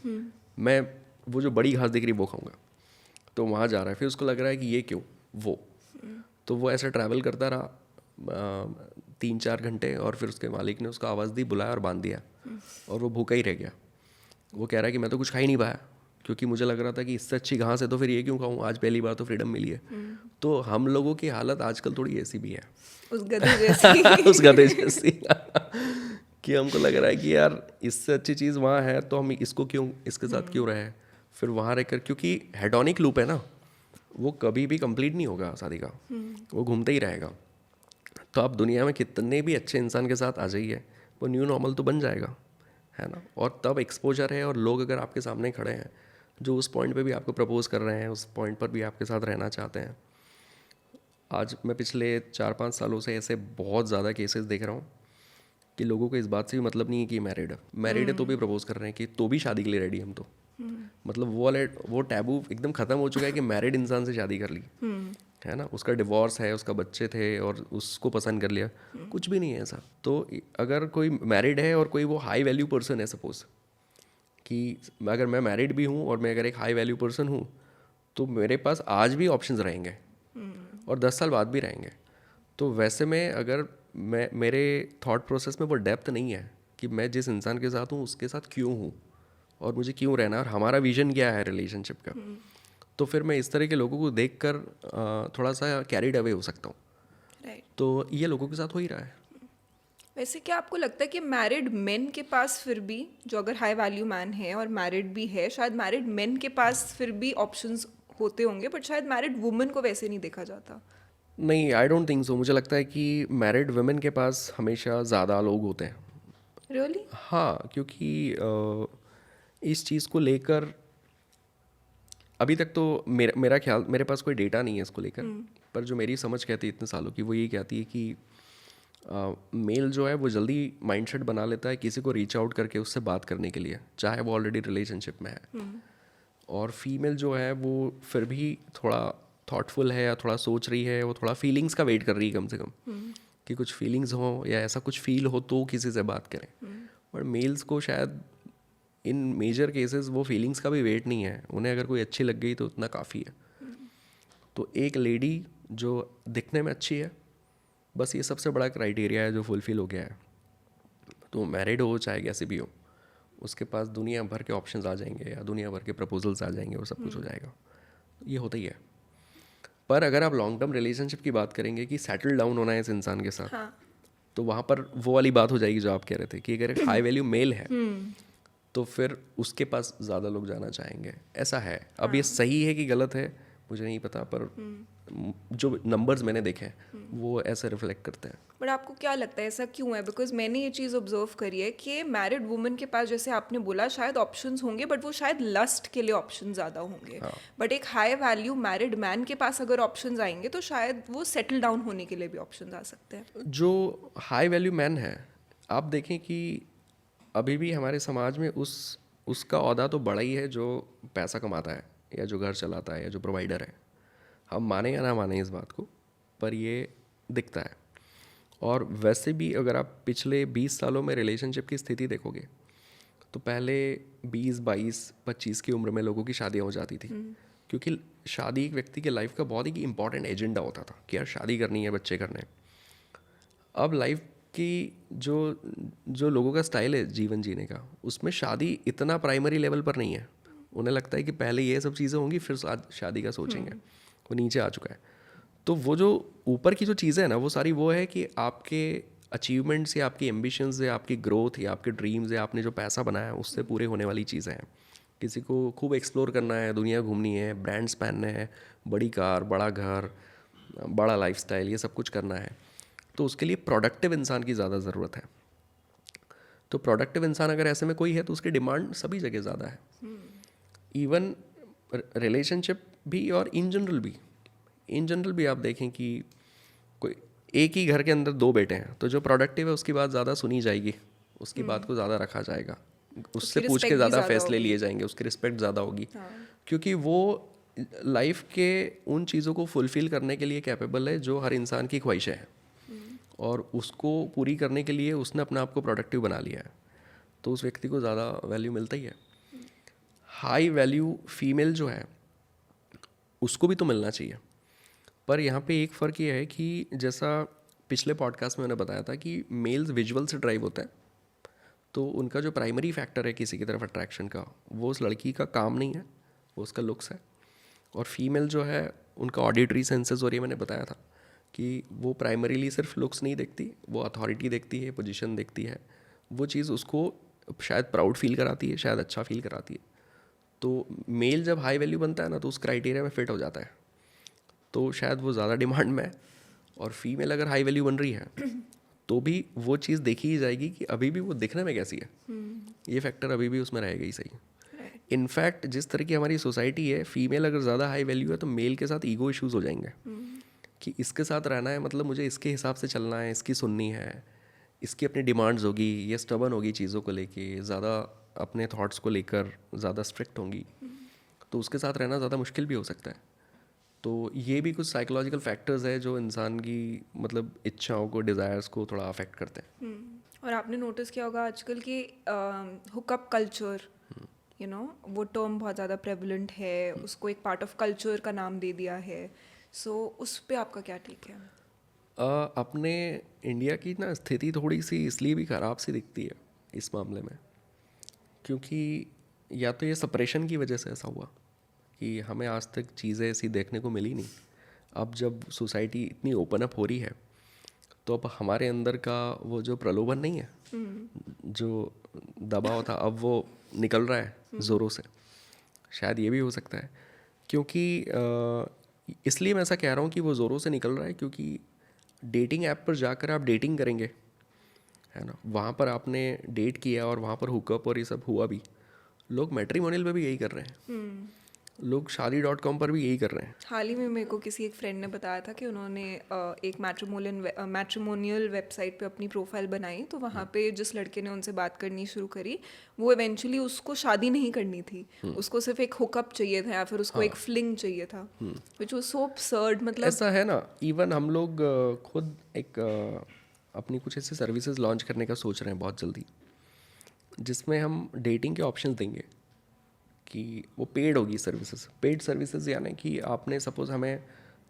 Speaker 1: मैं वो जो बड़ी घास दिख रही वो खाऊँगा। तो वहाँ जा रहा है, फिर उसको लग रहा है कि ये क्यों, वो। तो वो ऐसा ट्रैवल करता रहा 3-4 घंटे, और फिर उसके मालिक ने उसको आवाज़ दी, बुलाया और बांध दिया, और वो भूखा ही रह गया। वो कह रहा है कि मैं तो कुछ खा ही नहीं पाया, क्योंकि मुझे लग रहा था कि इससे अच्छी घास है तो फिर ये क्यों खाऊं, आज पहली बार तो फ्रीडम मिली है। तो हम लोगों की हालत आजकल थोड़ी ऐसी भी है,
Speaker 2: उस गधे जैसी।
Speaker 1: उस गधे जैसी कि हमको लग रहा है कि यार इससे अच्छी चीज़ वहाँ है, तो हम इसको क्यों, इसके साथ क्यों रहे, फिर वहाँ रहकर, क्योंकि हेडोनिक लूप है ना, वो कभी भी कंप्लीट नहीं होगा शादी का, वो घूमते ही रहेगा। तो आप दुनिया में कितने भी अच्छे इंसान के साथ आ जाइए, वो न्यू नॉर्मल तो बन जाएगा, है ना। और तब एक्सपोजर है, और लोग अगर आपके सामने खड़े हैं जो उस पॉइंट पे भी आपको प्रपोज कर रहे हैं, उस पॉइंट पर भी आपके साथ रहना चाहते हैं। आज मैं पिछले 4-5 सालों से ऐसे बहुत ज़्यादा केसेस देख रहा हूँ कि लोगों को इस बात से भी मतलब नहीं है कि मैरिड है तो भी प्रपोज कर रहे हैं, कि तो भी शादी के लिए रेडी हम तो। मतलब वो टैबू एकदम ख़त्म हो चुका है कि मैरिड इंसान से शादी कर ली, है ना, उसका डिवोर्स है, उसका बच्चे थे और उसको पसंद कर लिया, कुछ भी नहीं है ऐसा। तो अगर कोई मैरिड है और कोई वो हाई वैल्यू पर्सन है, सपोज कि अगर मैं मैरिड भी हूँ और मैं अगर एक हाई वैल्यू पर्सन हूँ, तो मेरे पास आज भी ऑप्शंस रहेंगे और 10 साल बाद भी रहेंगे। तो वैसे में अगर मेरे थॉट प्रोसेस में वो डेप्थ नहीं है कि मैं जिस इंसान के साथ हूँ उसके साथ क्यों हूँ और मुझे क्यों रहना, और हमारा विजन क्या है रिलेशनशिप का, तो फिर मैं इस तरह के लोगों को देखकर थोड़ा सा कैरिड अवे हो सकता हूँ।
Speaker 2: राइट।
Speaker 1: तो ये लोगों के साथ हो ही रहा है।
Speaker 2: वैसे क्या आपको लगता है कि मैरिड मेन के पास फिर भी, जो अगर हाई वैल्यू मैन है और मैरिड भी है, शायद मैरिड मेन के पास फिर भी ऑप्शंस होते होंगे, बट शायद मैरिड वुमेन को वैसे नहीं देखा जाता?
Speaker 1: नहीं, आई डोंट थिंक सो। मुझे लगता है कि मैरिड वुमेन के पास हमेशा ज़्यादा लोग होते हैं।
Speaker 2: रियली?
Speaker 1: हाँ, क्योंकि इस चीज़ को लेकर अभी तक तो मेरा ख्याल, मेरे पास कोई डेटा नहीं है इसको लेकर, पर जो मेरी समझ कहती है इतने सालों की, वो ये कहती है कि मेल जो है वो जल्दी माइंडसेट बना लेता है किसी को रीच आउट करके उससे बात करने के लिए, चाहे वो ऑलरेडी रिलेशनशिप में है। और फीमेल जो है वो फिर भी थोड़ा थॉटफुल है या थोड़ा सोच रही है, वो थोड़ा फीलिंग्स का वेट कर रही है कम से कम, कि कुछ फीलिंग्स हो या ऐसा कुछ फील हो तो किसी से बात करें। और मेल्स को शायद इन मेजर केसेस वो फीलिंग्स का भी वेट नहीं है, उन्हें अगर कोई अच्छी लग गई तो उतना काफ़ी है। तो एक लेडी जो दिखने में अच्छी है, बस ये सबसे बड़ा क्राइटेरिया है जो फुलफिल हो गया है, तो मैरिड हो चाहे कैसे भी हो, उसके पास दुनिया भर के ऑप्शंस आ जाएंगे या दुनिया भर के प्रपोजल्स आ जाएंगे, वो सब कुछ हो जाएगा। ये होता ही है। पर अगर आप लॉन्ग टर्म रिलेशनशिप की बात करेंगे कि सेटल डाउन होना है इस इंसान के साथ,
Speaker 2: हाँ।
Speaker 1: तो वहाँ पर वो वाली बात हो जाएगी जो आप कह रहे थे कि अगर एक हाई वैल्यू मेल है तो फिर उसके पास ज़्यादा लोग जाना चाहेंगे। ऐसा है। अब ये सही है कि गलत है मुझे नहीं पता, पर जो नंबर्स मैंने देखे हैं वो ऐसे रिफ्लेक्ट करते हैं।
Speaker 2: बट आपको क्या लगता है ऐसा क्यों है? बिकॉज मैंने ये चीज़ ऑब्जर्व करी है कि मैरिड वुमेन के पास, जैसे आपने बोला, शायद ऑप्शंस होंगे, बट वो शायद लस्ट के लिए ऑप्शन ज़्यादा होंगे। बट एक हाई वैल्यू मैरिड मैन के पास अगर ऑप्शंस आएंगे तो शायद वो सेटल डाउन होने के लिए भी ऑप्शंस आ सकते हैं।
Speaker 1: जो हाई वैल्यू मैन है, आप देखें कि अभी भी हमारे समाज में उसका ओहदा तो बड़ा ही है जो पैसा कमाता है या जो घर चलाता है या जो प्रोवाइडर है। हम माने या ना माने इस बात को, पर ये दिखता है। और वैसे भी अगर आप पिछले 20 सालों में रिलेशनशिप की स्थिति देखोगे तो पहले 20, 22, 25 की उम्र में लोगों की शादियाँ हो जाती थी, क्योंकि शादी एक व्यक्ति के लाइफ का बहुत ही इंपॉर्टेंट एजेंडा होता था कि यार शादी करनी है, बच्चे करने हैं। अब लाइफ की जो जो लोगों का स्टाइल है जीवन जीने का, उसमें शादी इतना प्राइमरी लेवल पर नहीं है। उन्हें लगता है कि पहले ये सब चीज़ें होंगी फिर शादी का सोचेंगे। वो नीचे आ चुका है। तो वो जो ऊपर की जो चीज़ें हैं ना, वो सारी वो है कि आपके अचीवमेंट्स या आपकी एम्बिशंस या आपकी ग्रोथ या आपके ड्रीम्स या आपने जो पैसा बनाया है उससे पूरे होने वाली चीज़ें हैं। किसी को खूब एक्सप्लोर करना है, दुनिया घूमनी है, ब्रांड्स पहनने हैं, बड़ी कार, बड़ा घर, बड़ा लाइफस्टाइल, ये सब कुछ करना है, तो उसके लिए प्रोडक्टिव इंसान की ज़्यादा ज़रूरत है। तो प्रोडक्टिव इंसान अगर ऐसे में कोई है तो उसकी डिमांड सभी जगह ज़्यादा है, इवन रिलेशनशिप भी और इन जनरल भी आप देखें कि कोई एक ही घर के अंदर 2 बेटे हैं, तो जो प्रोडक्टिव है उसकी बात ज़्यादा सुनी जाएगी, उसकी बात को ज़्यादा रखा जाएगा, उससे पूछ के
Speaker 2: respect भी
Speaker 1: ज़्यादा
Speaker 2: ज़्यादा
Speaker 1: फैसले
Speaker 2: होगी।
Speaker 1: लिए जाएंगे, उसकी रिस्पेक्ट ज़्यादा होगी। क्योंकि वो लाइफ के उन चीज़ों को फुलफ़िल करने के लिए कैपेबल है जो हर इंसान की ख्वाहिशें हैं, और उसको पूरी करने के लिए उसने अपने आप को प्रोडक्टिव बना लिया है, तो उस व्यक्ति को ज़्यादा वैल्यू मिलता ही है। हाई वैल्यू फीमेल जो है उसको भी तो मिलना चाहिए, पर यहाँ पे एक फ़र्क ये है कि जैसा पिछले पॉडकास्ट में मैंने बताया था कि मेल्स विजुअल से ड्राइव होता है, तो उनका जो प्राइमरी फैक्टर है किसी की तरफ अट्रैक्शन का, वो उस लड़की का काम नहीं है, वो उसका लुक्स है। और फीमेल जो है उनका ऑडिटरी सेंसेस, और ये मैंने बताया था कि वो प्राइमरीली सिर्फ लुक्स नहीं देखती, वो अथॉरिटी देखती है, पोजीशन देखती है। वो चीज़ उसको शायद प्राउड फील कराती है, शायद अच्छा फील कराती है। तो मेल जब हाई वैल्यू बनता है ना तो उस क्राइटेरिया में फिट हो जाता है, तो शायद वो ज़्यादा डिमांड में है। और फीमेल अगर हाई वैल्यू बन रही है तो भी वो चीज़ देखी ही जाएगी कि अभी भी वो दिखने में कैसी है, ये फैक्टर अभी भी उसमें रहेगा ही सही। इनफैक्ट जिस तरह की हमारी सोसाइटी है, फीमेल अगर ज़्यादा हाई वैल्यू है तो मेल के साथ ईगो इश्यूज हो जाएंगे कि इसके साथ रहना है मतलब मुझे इसके हिसाब से चलना है, इसकी सुननी है, इसकी अपनी डिमांड्स होगी, ये स्टबन होगी चीज़ों को लेके, ज़्यादा अपने थॉट्स को लेकर ज़्यादा स्ट्रिक्ट होंगी, तो उसके साथ रहना ज़्यादा मुश्किल भी हो सकता है। तो ये भी कुछ साइकोलॉजिकल फैक्टर्स है जो इंसान की मतलब इच्छाओं को, डिज़ायर्स को थोड़ा अफेक्ट करते हैं।
Speaker 2: और आपने नोटिस किया होगा आजकल कि हुकअप कल्चर, वो टर्म बहुत ज़्यादा प्रेवलेंट है, उसको एक पार्ट ऑफ कल्चर का नाम दे दिया है। सो उस पे आपका क्या टेक है?
Speaker 1: अपने इंडिया की ना स्थिति थोड़ी सी इसलिए भी ख़राब सी दिखती है इस मामले में, क्योंकि या तो ये सप्रेशन की वजह से ऐसा हुआ कि हमें आज तक चीज़ें ऐसी देखने को मिली नहीं। अब जब सोसाइटी इतनी ओपन अप हो रही है तो अब हमारे अंदर का वो जो प्रलोभन नहीं है, जो दबाव था, अब वो निकल रहा है ज़ोरों से। शायद ये भी हो सकता है, क्योंकि इसलिए मैं ऐसा कह रहा हूँ कि वो ज़ोरों से निकल रहा है, क्योंकि डेटिंग ऐप पर जाकर आप डेटिंग करेंगे, है ना, वहाँ पर आपने डेट किया और वहाँ पर हुकअप और ये सब हुआ भी। लोग मैट्रिमोनियल पे भी यही कर रहे हैं, लोग शादी.com पर भी यही कर रहे हैं।
Speaker 2: हाल ही में मेरे को किसी एक फ्रेंड ने बताया था कि उन्होंने एक मैट्रिमोनियल वेबसाइट पे अपनी प्रोफाइल बनाई, तो वहाँ पे जिस लड़के ने उनसे बात करनी शुरू करी, वो इवेंचुअली उसको शादी नहीं करनी थी, उसको सिर्फ एक हुकअप चाहिए था या फिर उसको एक फ्लिंग चाहिए था, विच वाज सो absurd। मतलब
Speaker 1: ऐसा है ना, इवन हम लोग खुद एक अपनी कुछ ऐसे सर्विसेज लॉन्च करने का सोच रहे हैं बहुत जल्दी, जिसमें हम डेटिंग के ऑप्शंस देंगे कि वो पेड होगी सर्विसेज। पेड सर्विसेज यानी कि आपने सपोज़ हमें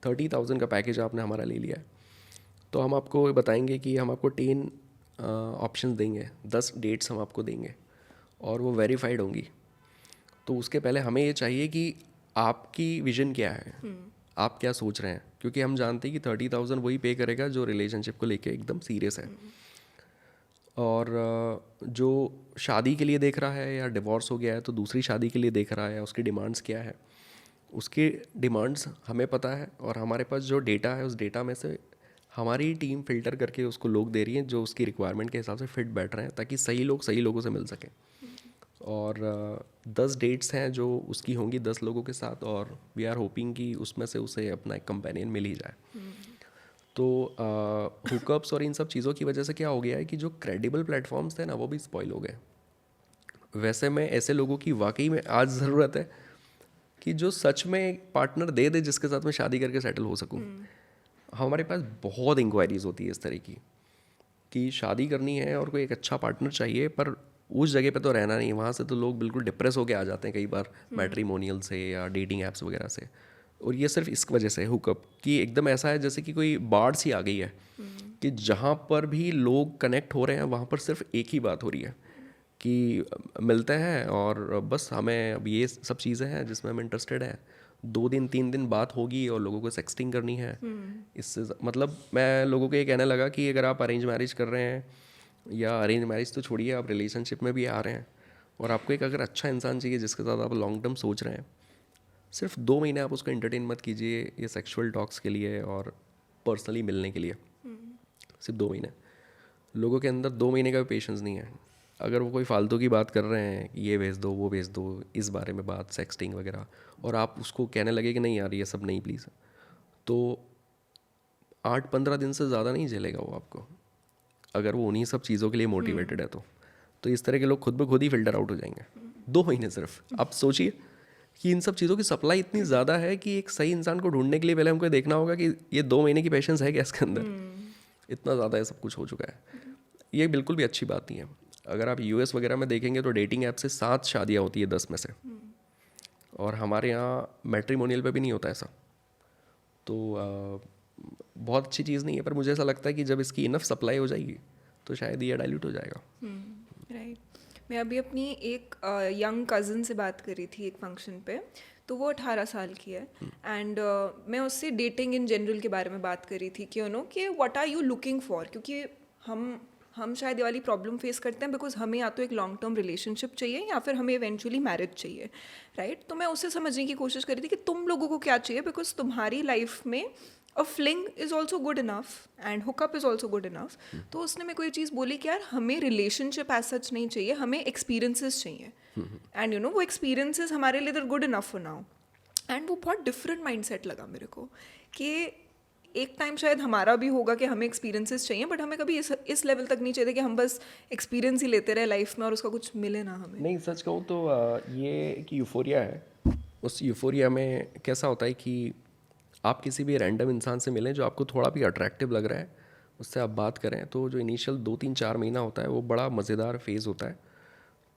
Speaker 1: 30,000 का पैकेज आपने हमारा ले लिया है, तो हम आपको बताएंगे कि हम आपको 10 ऑप्शन देंगे, 10 डेट्स हम आपको देंगे और वो वेरीफाइड होंगी। तो उसके पहले हमें ये चाहिए कि आपकी विजन क्या है, आप क्या सोच रहे हैं, क्योंकि हम जानते हैं कि 30,000 वही पे करेगा जो रिलेशनशिप को लेके एकदम सीरियस है। और जो शादी के लिए देख रहा है या डिवोर्स हो गया है तो दूसरी शादी के लिए देख रहा है, उसकी डिमांड्स क्या है, उसकी डिमांड्स हमें पता है, और हमारे पास जो डेटा है उस डेटा में से हमारी टीम फिल्टर करके उसको लोग दे रही है जो उसकी रिक्वायरमेंट के हिसाब से फिट बैठ रहे हैं, ताकि सही लोग सही लोगों से मिल सकें। और 10 डेट्स हैं जो उसकी होंगी 10 लोगों के साथ, और वी आर होपिंग कि उसमें से उसे अपना एक कंपेनियन मिल ही जाए। तो हुकअप्स और इन सब चीज़ों की वजह से क्या हो गया है कि जो क्रेडिबल प्लेटफॉर्म्स थे ना, वो भी स्पॉइल हो गए। वैसे में ऐसे लोगों की वाकई में आज ज़रूरत है कि जो सच में एक पार्टनर दे दे जिसके साथ मैं शादी करके सेटल हो सकूं। हमारे पास बहुत इंक्वायरीज होती है इस तरह की कि शादी करनी है और कोई एक अच्छा पार्टनर चाहिए, पर उस जगह पे तो रहना नहीं। वहाँ से तो लोग बिल्कुल डिप्रेस होके आ जाते हैं कई बार मैट्रिमोनियल से या डेटिंग ऐप्स वगैरह से। और ये सिर्फ इस वजह से हुकअप कि एकदम ऐसा है जैसे कि कोई बाढ़ सी आ गई है कि जहाँ पर भी लोग कनेक्ट हो रहे हैं वहाँ पर सिर्फ एक ही बात हो रही है कि मिलते हैं और बस हमें अब ये सब चीज़ें हैं जिसमें हम इंटरेस्टेड हैं। 2 दिन 3 दिन बात होगी और लोगों को सेक्सटिंग करनी है। इससे मतलब मैं लोगों को ये कहने लगा कि अगर आप अरेंज मैरिज कर रहे हैं, या अरेंज मैरिज तो छोड़िए, आप रिलेशनशिप में भी आ रहे हैं और आपको एक अगर अच्छा इंसान चाहिए जिसके साथ आप लॉन्ग टर्म सोच रहे हैं, सिर्फ 2 महीने आप उसको एंटरटेन मत कीजिए ये सेक्सुअल टॉक्स के लिए और पर्सनली मिलने के लिए। सिर्फ 2 महीने। लोगों के अंदर 2 महीने का भी पेशेंस नहीं है। अगर वो कोई फालतू की बात कर रहे हैं, ये भेज दो वो भेज दो, इस बारे में बात सेक्सटिंग वगैरह, और आप उसको कहने लगे कि नहीं यार ये सब नहीं प्लीज़, तो 8-15 दिन से ज़्यादा नहीं झेलेगा वो आपको, अगर वो उन्हीं सब चीज़ों के लिए मोटिवेटेड है तो इस तरह के लोग खुद ब खुद ही फिल्टर आउट हो जाएंगे। 2 महीने सिर्फ। आप सोचिए कि इन सब चीज़ों की सप्लाई इतनी ज़्यादा है कि एक सही इंसान को ढूंढने के लिए पहले हमको देखना होगा कि ये 2 महीने की पेशेंस है क्या इसके अंदर। इतना ज़्यादा है, सब कुछ हो चुका है। ये बिल्कुल भी अच्छी बात नहीं है। अगर आप यूएस वगैरह में देखेंगे तो डेटिंग ऐप से 7 शादियाँ होती है 10 में से, और हमारे यहाँ मैट्रिमोनियल पे भी नहीं होता ऐसा। तो बहुत अच्छी चीज़ नहीं है, पर मुझे ऐसा लगता है कि जब इसकी इनफ सप्लाई हो जाएगी तो शायद ये डाइल्यूट हो जाएगा।
Speaker 2: राइट। मैं अभी अपनी एक यंग कज़न से बात करी थी एक फंक्शन पे, तो वो 18 साल की है, एंड मैं उससे डेटिंग इन जनरल के बारे में बात करी थी कि कि what are you looking for, क्योंकि हम शायद ये वाली प्रॉब्लम फेस करते हैं बिकॉज हमें या तो एक लॉन्ग टर्म रिलेशनशिप चाहिए या फिर हमें इवेंचुअली मैरिज चाहिए, राइट। तो मैं उससे समझने की कोशिश करी थी कि तुम लोगों को क्या चाहिए, बिकॉज तुम्हारी लाइफ में a fling is also good enough and hookup is also good enough. तो उसने मेरे को ये चीज़ बोली कि यार हमें रिलेशनशिप एज सच नहीं चाहिए, हमें एक्सपीरियंसेस चाहिए, एंड वो एक्सपीरियंसेस हमारे लिए good enough for now. And वो बहुत डिफरेंट माइंडसेट लगा मेरे को कि एक टाइम शायद हमारा भी होगा कि हमें एक्सपीरियंसेस चाहिए, बट हमें कभी इस लेवल तक नहीं चाहिए कि हम बस एक्सपीरियंस ही लेते रहे लाइफ में और उसका कुछ मिले ना हमें।
Speaker 1: नहीं, सच कहूँ तो ये एक यूफोरिया है। उस यूफोरिया में कैसा होता है कि आप किसी भी रैंडम इंसान से मिलें जो आपको थोड़ा भी अट्रैक्टिव लग रहा है, उससे आप बात करें, तो जो इनिशियल 2-3-4 महीना होता है वो बड़ा मज़ेदार फेज़ होता है।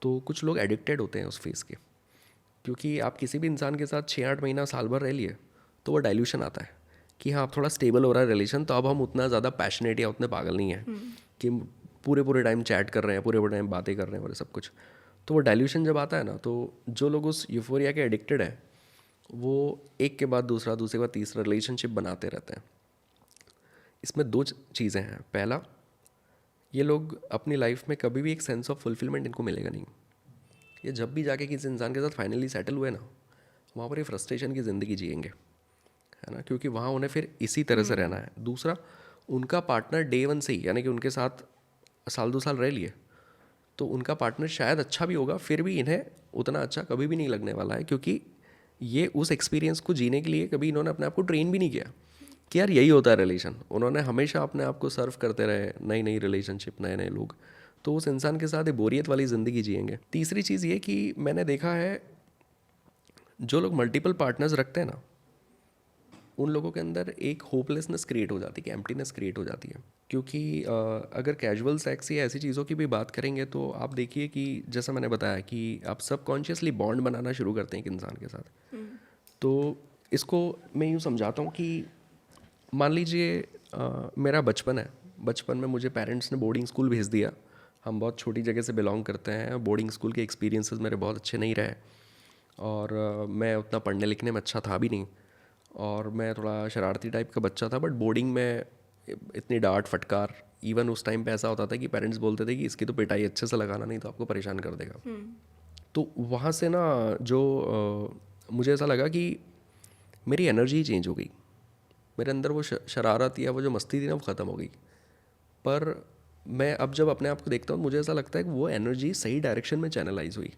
Speaker 1: तो कुछ लोग एडिक्टेड होते हैं उस फेज़ के, क्योंकि आप किसी भी इंसान के साथ 6-8 महीना साल भर रह लिए तो वो डाइल्यूशन आता है कि हाँ, आप थोड़ा स्टेबल हो रहा है रिलेशन, तो अब हम उतना ज़्यादा पैशनेट या उतने पागल नहीं हैं कि पूरे टाइम चैट कर रहे हैं, पूरे टाइम बातें कर रहे हैं और सब कुछ। तो वो डाइल्यूशन जब आता है ना, तो जो लोग उस यूफोरिया के एडिक्टेड हैं वो एक के बाद दूसरा, दूसरे के बाद तीसरा रिलेशनशिप बनाते रहते हैं। इसमें दो चीज़ें हैं। पहला, ये लोग अपनी लाइफ में कभी भी एक सेंस ऑफ फुलफिलमेंट इनको मिलेगा नहीं। ये जब भी जाके किसी इंसान के साथ फाइनली सेटल हुए ना, वहाँ पर ये फ्रस्ट्रेशन की ज़िंदगी जिएंगे, है ना, क्योंकि वहाँ उन्हें फिर इसी तरह से रहना है। दूसरा, उनका पार्टनर डे वन से ही, यानी कि उनके साथ साल 2 साल रह लिए, तो उनका पार्टनर शायद अच्छा भी होगा, फिर भी इन्हें उतना अच्छा कभी भी नहीं लगने वाला है, क्योंकि ये उस एक्सपीरियंस को जीने के लिए कभी इन्होंने अपने आप को ट्रेन भी नहीं किया कि यार यही होता है रिलेशन। उन्होंने हमेशा अपने आप को सर्व करते रहे, नई नई रिलेशनशिप, नए नए लोग, तो उस इंसान के साथ ये बोरियत वाली ज़िंदगी जिएंगे। तीसरी चीज़ ये कि मैंने देखा है जो लोग मल्टीपल पार्टनर्स रखते हैं ना, उन लोगों के अंदर एक होपलेसनेस क्रिएट हो जाती है, कि एम्प्टीनेस क्रिएट हो जाती है। क्योंकि अगर कैजुअल सेक्स या ऐसी चीज़ों की भी बात करेंगे तो आप देखिए कि जैसा मैंने बताया कि आप सबकॉन्शियसली बॉन्ड बनाना शुरू करते हैं एक इंसान के साथ। तो इसको मैं यूँ समझाता हूँ कि मान लीजिए मेरा बचपन है, बचपन में मुझे पेरेंट्स ने बोर्डिंग स्कूल भेज दिया। हम बहुत छोटी जगह से बिलोंग करते हैं, बोर्डिंग स्कूल के एक्सपीरियंसेस मेरे बहुत अच्छे नहीं रहे, और मैं उतना पढ़ने लिखने में अच्छा था भी नहीं, और मैं थोड़ा शरारती टाइप का बच्चा था। बट बोर्डिंग में इतनी डांट फटकार, इवन उस टाइम पे ऐसा होता था कि पेरेंट्स बोलते थे कि इसकी तो पिटाई अच्छे से लगाना, नहीं तो आपको परेशान कर देगा। तो वहाँ से ना जो मुझे ऐसा लगा कि मेरी एनर्जी चेंज हो गई, मेरे अंदर वो शरारत या वो जो मस्ती थी ना, वो ख़त्म हो गई। पर मैं अब जब अपने आप को देखता हूँ, मुझे ऐसा लगता है कि वो एनर्जी सही डायरेक्शन में चैनलाइज हुई।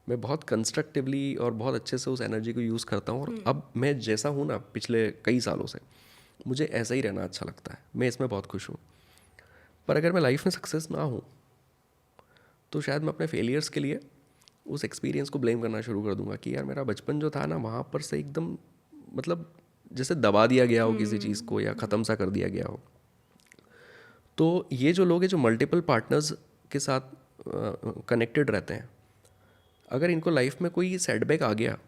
Speaker 1: मैं बहुत कंस्ट्रक्टिवली और बहुत अच्छे से उस एनर्जी को यूज़ करता हूँ, और अब मैं जैसा हूँ ना पिछले कई सालों से, मुझे ऐसा ही रहना अच्छा लगता है, मैं इसमें बहुत खुश हूँ। पर अगर मैं लाइफ में सक्सेस ना हूँ तो शायद मैं अपने फेलियर्स के लिए उस एक्सपीरियंस को ब्लेम करना शुरू कर दूंगा कि यार मेरा बचपन जो था ना, वहाँ पर से एकदम मतलब जैसे दबा दिया गया हो किसी चीज़ को, या ख़त्म सा कर दिया गया हो। तो ये जो लोग हैं जो मल्टीपल पार्टनर्स के साथ कनेक्टेड रहते हैं, अगर इनको लाइफ में कोई सेटबैक आ गया,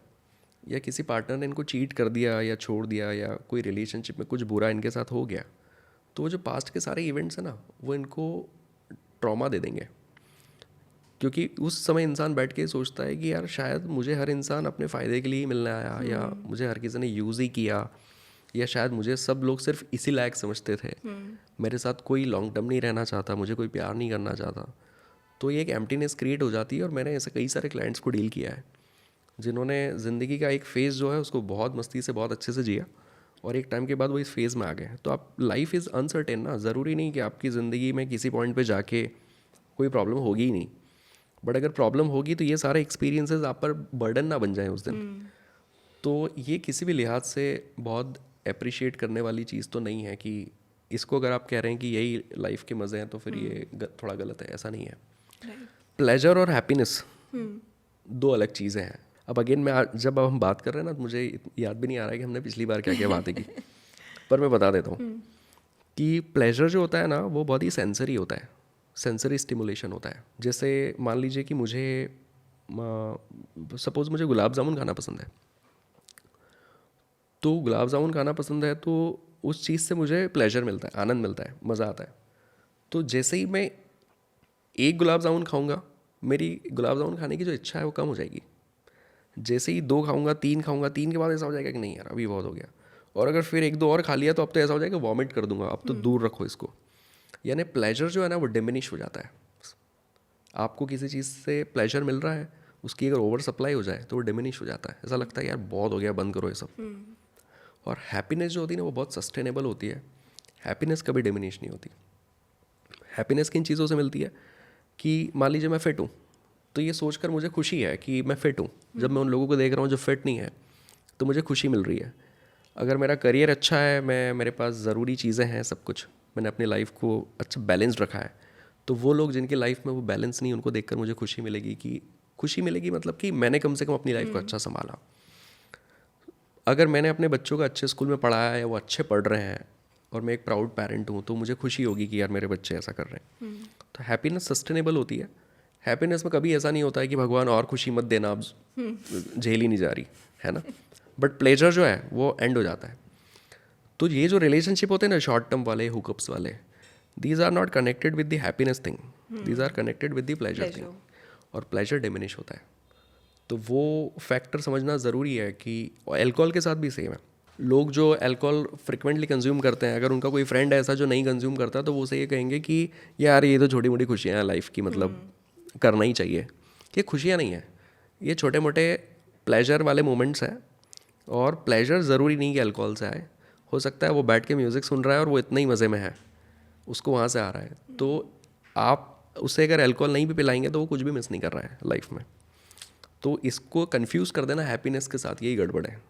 Speaker 1: या किसी पार्टनर ने इनको चीट कर दिया या छोड़ दिया, या कोई रिलेशनशिप में कुछ बुरा इनके साथ हो गया, तो वो जो पास्ट के सारे इवेंट्स हैं ना, वो इनको ट्रॉमा दे देंगे। क्योंकि उस समय इंसान बैठ के सोचता है कि यार शायद मुझे हर इंसान अपने फ़ायदे के लिए ही मिलने आया, या मुझे हर किसी ने यूज़ ही किया, या शायद मुझे सब लोग सिर्फ इसी लायक समझते थे, मेरे साथ कोई लॉन्ग टर्म नहीं रहना चाहता, मुझे कोई प्यार नहीं करना चाहता। तो ये एक एम्प्टीनेस क्रिएट हो जाती है। और मैंने ऐसे कई सारे क्लाइंट्स को डील किया है जिन्होंने ज़िंदगी का एक फ़ेज़ जो है उसको बहुत मस्ती से बहुत अच्छे से जिया, और एक टाइम के बाद वो इस फेज़ में आ गए। तो आप, लाइफ इज़ अनसर्टेन ना, ज़रूरी नहीं कि आपकी ज़िंदगी में किसी पॉइंट पे जाके कोई प्रॉब्लम होगी ही नहीं, बट अगर प्रॉब्लम होगी तो ये सारे एक्सपीरियंसेस आप पर बर्डन ना बन जाएं उस दिन। तो ये किसी भी लिहाज से बहुत अप्रिशिएट करने वाली चीज़ तो नहीं है कि इसको अगर आप कह रहे हैं कि यही लाइफ के मज़े हैं, तो फिर ये थोड़ा गलत है, ऐसा नहीं है। प्लेजर और हैप्पीनेस दो अलग चीज़ें हैं। अब अगेन मैं जब अब हम बात कर रहे हैं ना, तो मुझे याद भी नहीं आ रहा है कि हमने पिछली बार क्या क्या बातें की, पर मैं बता देता हूँ कि प्लेजर जो होता है ना, वो बहुत ही सेंसरी होता है, सेंसरी स्टिमुलेशन होता है। जैसे मान लीजिए कि मुझे सपोज़ मुझे गुलाब जामुन खाना पसंद है, तो गुलाब जामुन खाना पसंद है तो उस चीज़ से मुझे प्लेजर मिलता है, आनंद मिलता है, मज़ा आता है। तो जैसे ही मैं एक गुलाब जामुन खाऊंगा, मेरी गुलाब जामुन खाने की जो इच्छा है वो कम हो जाएगी। जैसे ही 2 खाऊंगा, 3 खाऊंगा, 3 के बाद ऐसा हो जाएगा कि नहीं यार अभी बहुत हो गया, और अगर फिर 1-2 और खा लिया तो अब तो ऐसा हो जाएगा वॉमिट कर दूंगा, अब तो दूर रखो इसको। यानी प्लेजर जो है ना, वो डिमिनिश हो जाता है। आपको किसी चीज़ से प्लेजर मिल रहा है, उसकी अगर ओवर सप्लाई हो जाए तो वो डिमिनिश हो जाता है, ऐसा लगता है यार बहुत हो गया, बंद करो ये सब। और हैप्पीनेस जो होती है ना, वो बहुत सस्टेनेबल होती है, हैप्पीनेस कभी डिमिनिश नहीं होती। हैप्पीनेस किन चीज़ों से मिलती है कि मान लीजिए मैं फ़िट हूँ, तो ये सोचकर मुझे खुशी है कि मैं फ़िट हूँ। जब मैं उन लोगों को देख रहा हूँ जो फिट नहीं है, तो मुझे खुशी मिल रही है। अगर मेरा करियर अच्छा है, मेरे पास ज़रूरी चीज़ें हैं, सब कुछ, मैंने अपनी लाइफ को अच्छा बैलेंस रखा है, तो वो लोग जिनकी लाइफ में वो बैलेंस नहीं, उनको देखकर मुझे खुशी मिलेगी मतलब कि मैंने कम से कम अपनी लाइफ को अच्छा संभाला। अगर मैंने अपने बच्चों को अच्छे स्कूल में पढ़ाया है, वो अच्छे पढ़ रहे हैं, और मैं एक प्राउड पेरेंट हूँ, तो मुझे खुशी होगी कि यार मेरे बच्चे ऐसा कर रहे हैं। तो हैप्पीनेस सस्टेनेबल होती है। हैप्पीनेस में कभी ऐसा नहीं होता है कि भगवान और खुशी मत देना, अब झेल ही नहीं जा रही है ना। बट प्लेजर जो है वो एंड हो जाता है। तो ये जो रिलेशनशिप होते हैं ना, शॉर्ट टर्म वाले, हुकअप्स वाले, these are not connected with the happiness thing, these are connected with the pleasure thing, और प्लेजर डिमिनिश होता है। तो वो फैक्टर समझना ज़रूरी है कि अल्कोहल के साथ भी सेम है। लोग जो अल्कोहल फ्रिक्वेंटली कंज्यूम करते हैं, अगर उनका कोई फ्रेंड है ऐसा जो नहीं कंज्यूम करता, तो वो उसे ये कहेंगे कि यार ये तो छोटी मोटी खुशियाँ हैं लाइफ की, मतलब करना ही चाहिए। ये खुशियाँ नहीं है, ये छोटे मोटे प्लेजर वाले मोमेंट्स हैं। और प्लेजर ज़रूरी नहीं कि अल्कोहल से आए, हो सकता है वो बैठ के म्यूज़िक सुन रहा है और वो इतना ही मज़े में है, उसको वहाँ से आ रहा है। तो आप उसे अगर अल्कोहल नहीं भी पिलाएंगे तो वो कुछ भी मिस नहीं कर रहा है लाइफ में। तो इसको कंफ्यूज कर देना हैप्पीनेस के साथ, यही गड़बड़ है।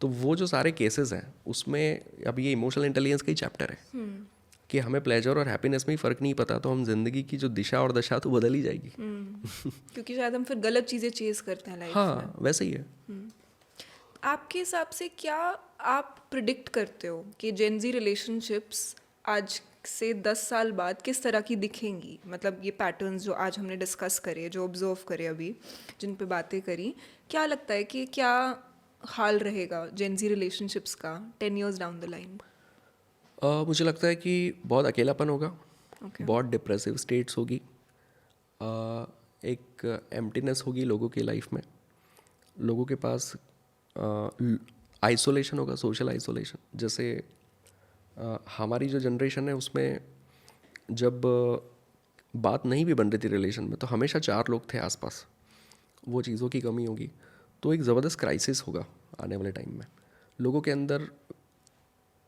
Speaker 1: तो वो जो सारे केसेस हैं उसमें अब ये इमोशनल इंटेलिजेंस का ही चैप्टर है कि हमें प्लेजर और हैप्पीनेस में ही फ़र्क नहीं पता, तो हम जिंदगी की जो दिशा और दशा तो बदल ही जाएगी।
Speaker 2: क्योंकि शायद हम फिर गलत चीज़ें चेज करते हैं लाइफ में।
Speaker 1: हाँ, वैसे ही है।
Speaker 2: आपके हिसाब से क्या आप प्रिडिक्ट करते हो कि जेनजी रिलेशनशिप्स आज से 10 साल बाद किस तरह की दिखेंगी? मतलब ये पैटर्न्स जो आज हमने डिस्कस करे, जो ऑब्जर्व करे अभी, जिन पे बातें करी, क्या लगता है कि क्या हाल रहेगा जेनजी रिलेशनशिप्स का 10 years डाउन द लाइन?
Speaker 1: मुझे लगता है कि बहुत अकेलापन होगा,
Speaker 2: Okay.
Speaker 1: बहुत डिप्रेसिव स्टेट्स होगी, एक एम्प्टीनेस होगी लोगों की लाइफ में, लोगों के पास आइसोलेशन होगा, सोशल आइसोलेशन। जैसे हमारी जो जनरेशन है उसमें जब बात नहीं भी बन रही थी रिलेशन में, तो हमेशा 4 लोग थे आसपास, वो चीज़ों की कमी होगी। तो एक ज़बरदस्त क्राइसिस होगा आने वाले टाइम में, लोगों के अंदर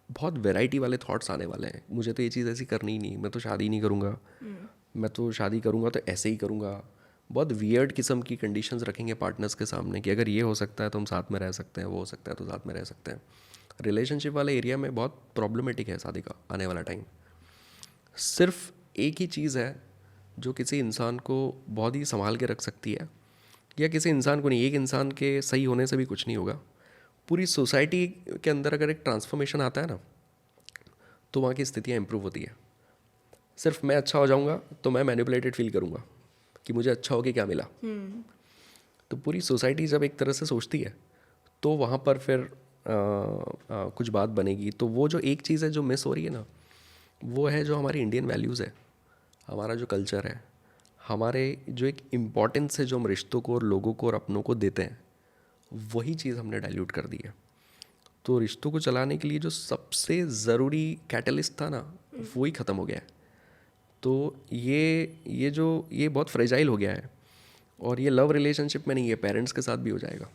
Speaker 1: बहुत वैरायटी वाले थॉट्स आने वाले हैं। मुझे तो ये चीज़ ऐसी करनी ही नहीं, मैं तो शादी नहीं करूँगा, मैं तो शादी करूँगा तो ऐसे ही करूँगा। बहुत वियर्ड किस्म की कंडीशंस रखेंगे पार्टनर्स के सामने कि अगर ये हो सकता है तो हम साथ में रह सकते हैं, वो हो सकता है तो साथ में रह सकते हैं। रिलेशनशिप वाले एरिया में बहुत प्रॉब्लमेटिक है शादी का आने वाला टाइम। सिर्फ एक ही चीज़ है जो किसी इंसान को बहुत ही संभाल के रख सकती है, या किसी इंसान को नहीं, एक इंसान के सही होने से भी कुछ नहीं होगा। पूरी सोसाइटी के अंदर अगर एक ट्रांसफॉर्मेशन आता है ना, तो वहाँ की स्थितियाँ इंप्रूव होती है। सिर्फ मैं अच्छा हो जाऊँगा तो मैं मैनिपुलेटेड फील करूँगा कि मुझे अच्छा हो के क्या मिला। तो पूरी सोसाइटी जब एक तरह से सोचती है तो वहाँ पर फिर कुछ बात बनेगी। तो वो जो एक चीज़ है जो मिस हो रही है ना, वो है जो हमारी इंडियन वैल्यूज़ है, हमारा जो कल्चर है, हमारे जो एक इम्पॉर्टेंस है जो हम रिश्तों को और लोगों को और अपनों को देते हैं, वही चीज़ हमने डाइल्यूट कर दी है। तो रिश्तों को चलाने के लिए जो सबसे ज़रूरी कैटलिस्ट था ना, वो ही ख़त्म हो गया है। तो ये बहुत फ्रेजाइल हो गया है। और ये लव रिलेशनशिप में नहीं है, पेरेंट्स के साथ भी हो जाएगा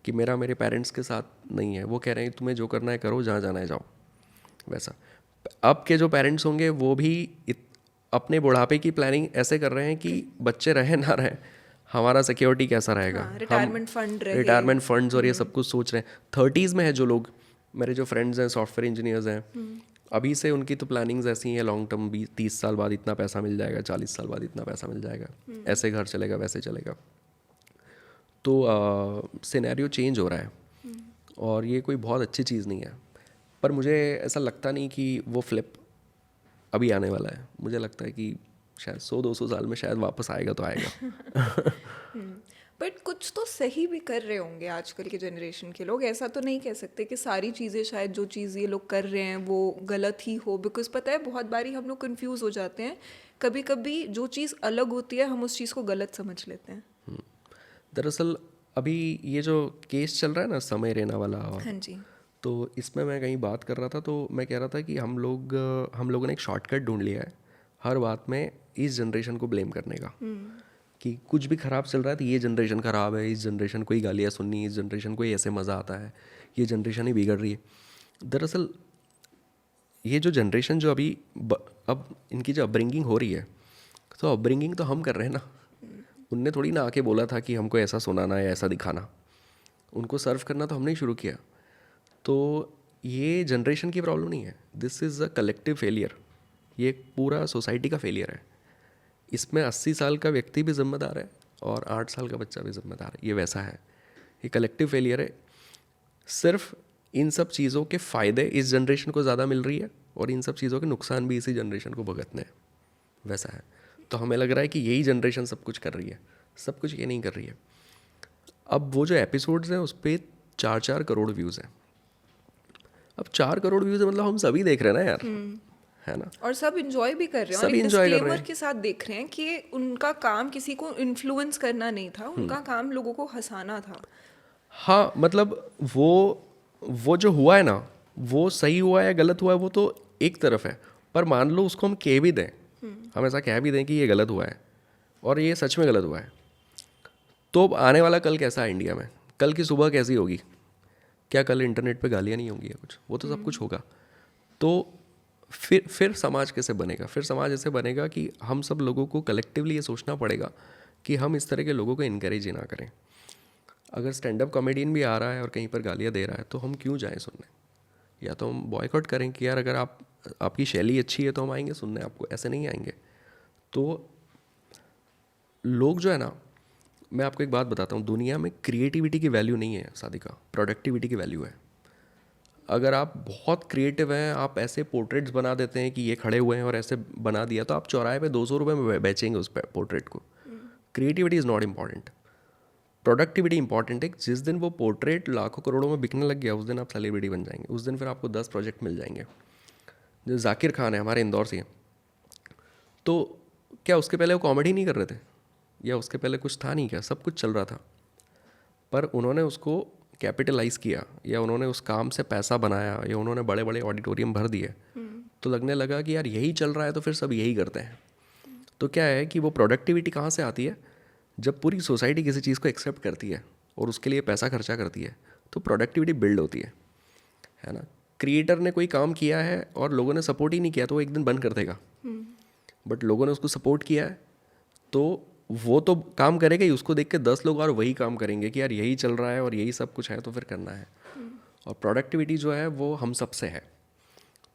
Speaker 1: कि मेरे पेरेंट्स के साथ नहीं है, वो कह रहे हैं तुम्हें जो करना है करो, जहाँ जाना है जाओ। वैसा अब के जो पेरेंट्स होंगे वो भी अपने बुढ़ापे की प्लानिंग ऐसे कर रहे हैं कि बच्चे रहे ना रहे, हमारा सिक्योरिटी कैसा रहेगा,
Speaker 2: हाँ, रिटायरमेंट फंड रहे,
Speaker 1: रिटायरमेंट फंड्स और ये सब कुछ सोच रहे हैं। 30s में है जो लोग, मेरे जो फ्रेंड्स हैं सॉफ्टवेयर इंजीनियर्स हैं, अभी से उनकी तो प्लानिंग्स ऐसी हैं लॉन्ग टर्म, 20-30 साल बाद इतना पैसा मिल जाएगा, 40 साल बाद इतना पैसा मिल जाएगा, ऐसे घर चलेगा, वैसे चलेगा। तो सिनेरियो चेंज हो रहा है और ये कोई बहुत अच्छी चीज़ नहीं है। पर मुझे ऐसा लगता नहीं कि वो फ्लिप अभी आने वाला है। मुझे लगता है कि शायद 100-200 साल में शायद वापस आएगा तो आएगा।
Speaker 2: बट कुछ तो सही भी कर रहे होंगे आजकल के जनरेशन के लोग। ऐसा तो नहीं कह सकते कि सारी चीज़ें, शायद जो चीज़ ये लोग कर रहे हैं वो गलत ही हो। बिकॉज पता है बहुत बारी हम लोग कंफ्यूज हो जाते हैं, कभी कभी जो चीज़ अलग होती है हम उस चीज़ को गलत समझ लेते हैं।
Speaker 1: दरअसल अभी ये जो केस चल रहा है ना समय रैना वाला, और
Speaker 2: हाँ जी,
Speaker 1: तो इसमें मैं कहीं बात कर रहा था तो मैं कह रहा था कि हम लोगों ने एक शॉर्टकट ढूंढ लिया है हर बात में इस जनरेशन को ब्लेम करने का, कि कुछ भी ख़राब चल रहा है तो ये जनरेशन ख़राब है, इस जनरेशन को ही गालियाँ सुननी, इस जनरेशन को ही ऐसे मज़ा आता है, ये जनरेशन ही बिगड़ रही है। दरअसल ये जो जनरेशन जो अभी अब इनकी जो अपब्रिंगिंग हो रही है, तो अपब्रिंगिंग तो हम कर रहे हैं ना, उनने थोड़ी ना आके बोला था कि हमको ऐसा सुनाना है, ऐसा दिखाना। उनको सर्व करना तो हमने ही शुरू किया। तो ये जनरेशन की प्रॉब्लम नहीं है, this is a collective failure. ये एक पूरा सोसाइटी का फेलियर है। इसमें 80 साल का व्यक्ति भी जिम्मेदार है और 8 साल का बच्चा भी जिम्मेदार है। ये वैसा है, ये कलेक्टिव फेलियर है। सिर्फ इन सब चीज़ों के फ़ायदे इस जनरेशन को ज़्यादा मिल रही है और इन सब चीज़ों के नुकसान भी इसी जनरेशन को भुगतने हैं, वैसा है। तो हमें लग रहा है कि यही जनरेशन सब कुछ कर रही है, सब कुछ ये नहीं कर रही है। अब वो जो एपिसोड्स हैं उस पर 4-4 करोड़ व्यूज़ हैं। अब 4 करोड़ व्यूज़ है, मतलब हम सभी देख रहे हैं ना यार, है ना।
Speaker 2: और सब इंजॉय भी कर रहे हैं, और
Speaker 1: सब
Speaker 2: एक
Speaker 1: enjoy कर रहे
Speaker 2: डिस्क्लेमर
Speaker 1: हैं।
Speaker 2: के साथ देख रहे हैं कि उनका काम किसी को इन्फ्लुएंस करना नहीं था, उनका काम लोगों को हंसाना था।
Speaker 1: हाँ, मतलब वो वो जो हुआ है ना, वो सही हुआ है या गलत हुआ है वो तो एक तरफ है, पर मान लो उसको हम कह भी दें, हम ऐसा कह भी दें कि ये गलत हुआ है और ये सच में गलत हुआ है, तो आने वाला कल कैसा है इंडिया में, कल की सुबह कैसी होगी? क्या कल इंटरनेट पे गालियाँ नहीं होंगी या कुछ? वो तो सब कुछ होगा। तो फिर समाज कैसे बनेगा? फिर समाज ऐसे बनेगा कि हम सब लोगों को कलेक्टिवली ये सोचना पड़ेगा कि हम इस तरह के लोगों को इनकरेज ही ना करें। अगर स्टैंड अप कॉमेडियन भी आ रहा है और कहीं पर गालियाँ दे रहा है तो हम क्यों जाएं सुनने? या तो हम बॉयकॉट करें कि यार अगर आपकी शैली अच्छी है तो हम आएंगे सुनने, आपको ऐसे नहीं आएंगे। तो लोग जो है ना, मैं आपको एक बात बताता हूँ, दुनिया में क्रिएटिविटी की वैल्यू नहीं है सादिका, प्रोडक्टिविटी की वैल्यू है। अगर आप बहुत क्रिएटिव हैं, आप ऐसे पोर्ट्रेट्स बना देते हैं कि ये खड़े हुए हैं और ऐसे बना दिया, तो आप चौराहे पे 200 रुपये में बेचेंगे उस पोर्ट्रेट को। Creativity is not important, productivity important है। जिस दिन वो पोर्ट्रेट लाखों करोड़ों में बिकने लग गया, उस दिन आप सेलिब्रिटी बन जाएंगे। उस दिन फिर आपको 10 प्रोजेक्ट मिल जाएंगे। जो जाकिर खान है हमारे इंदौर से, तो क्या उसके पहले वो कॉमेडी नहीं कर रहे थे, या उसके पहले कुछ था नहीं क्या? सब कुछ चल रहा था, पर उन्होंने उसको कैपिटलाइज किया, या उन्होंने उस काम से पैसा बनाया, या उन्होंने बड़े बड़े ऑडिटोरियम भर दिए, तो लगने लगा कि यार यही चल रहा है तो फिर सब यही करते हैं। तो क्या है कि वो प्रोडक्टिविटी कहाँ से आती है? जब पूरी सोसाइटी किसी चीज़ को एक्सेप्ट करती है और उसके लिए पैसा खर्चा करती है, तो प्रोडक्टिविटी बिल्ड होती है ना। क्रिएटर ने कोई काम किया है और लोगों ने सपोर्ट ही नहीं किया तो वो एक दिन बंद कर देगा, बट लोगों ने उसको सपोर्ट किया है तो वो तो काम करेगा ही, उसको देख के 10 लोग और वही काम करेंगे कि यार यही चल रहा है और यही सब कुछ है तो फिर करना है। और प्रोडक्टिविटी जो है वो हम सब से है,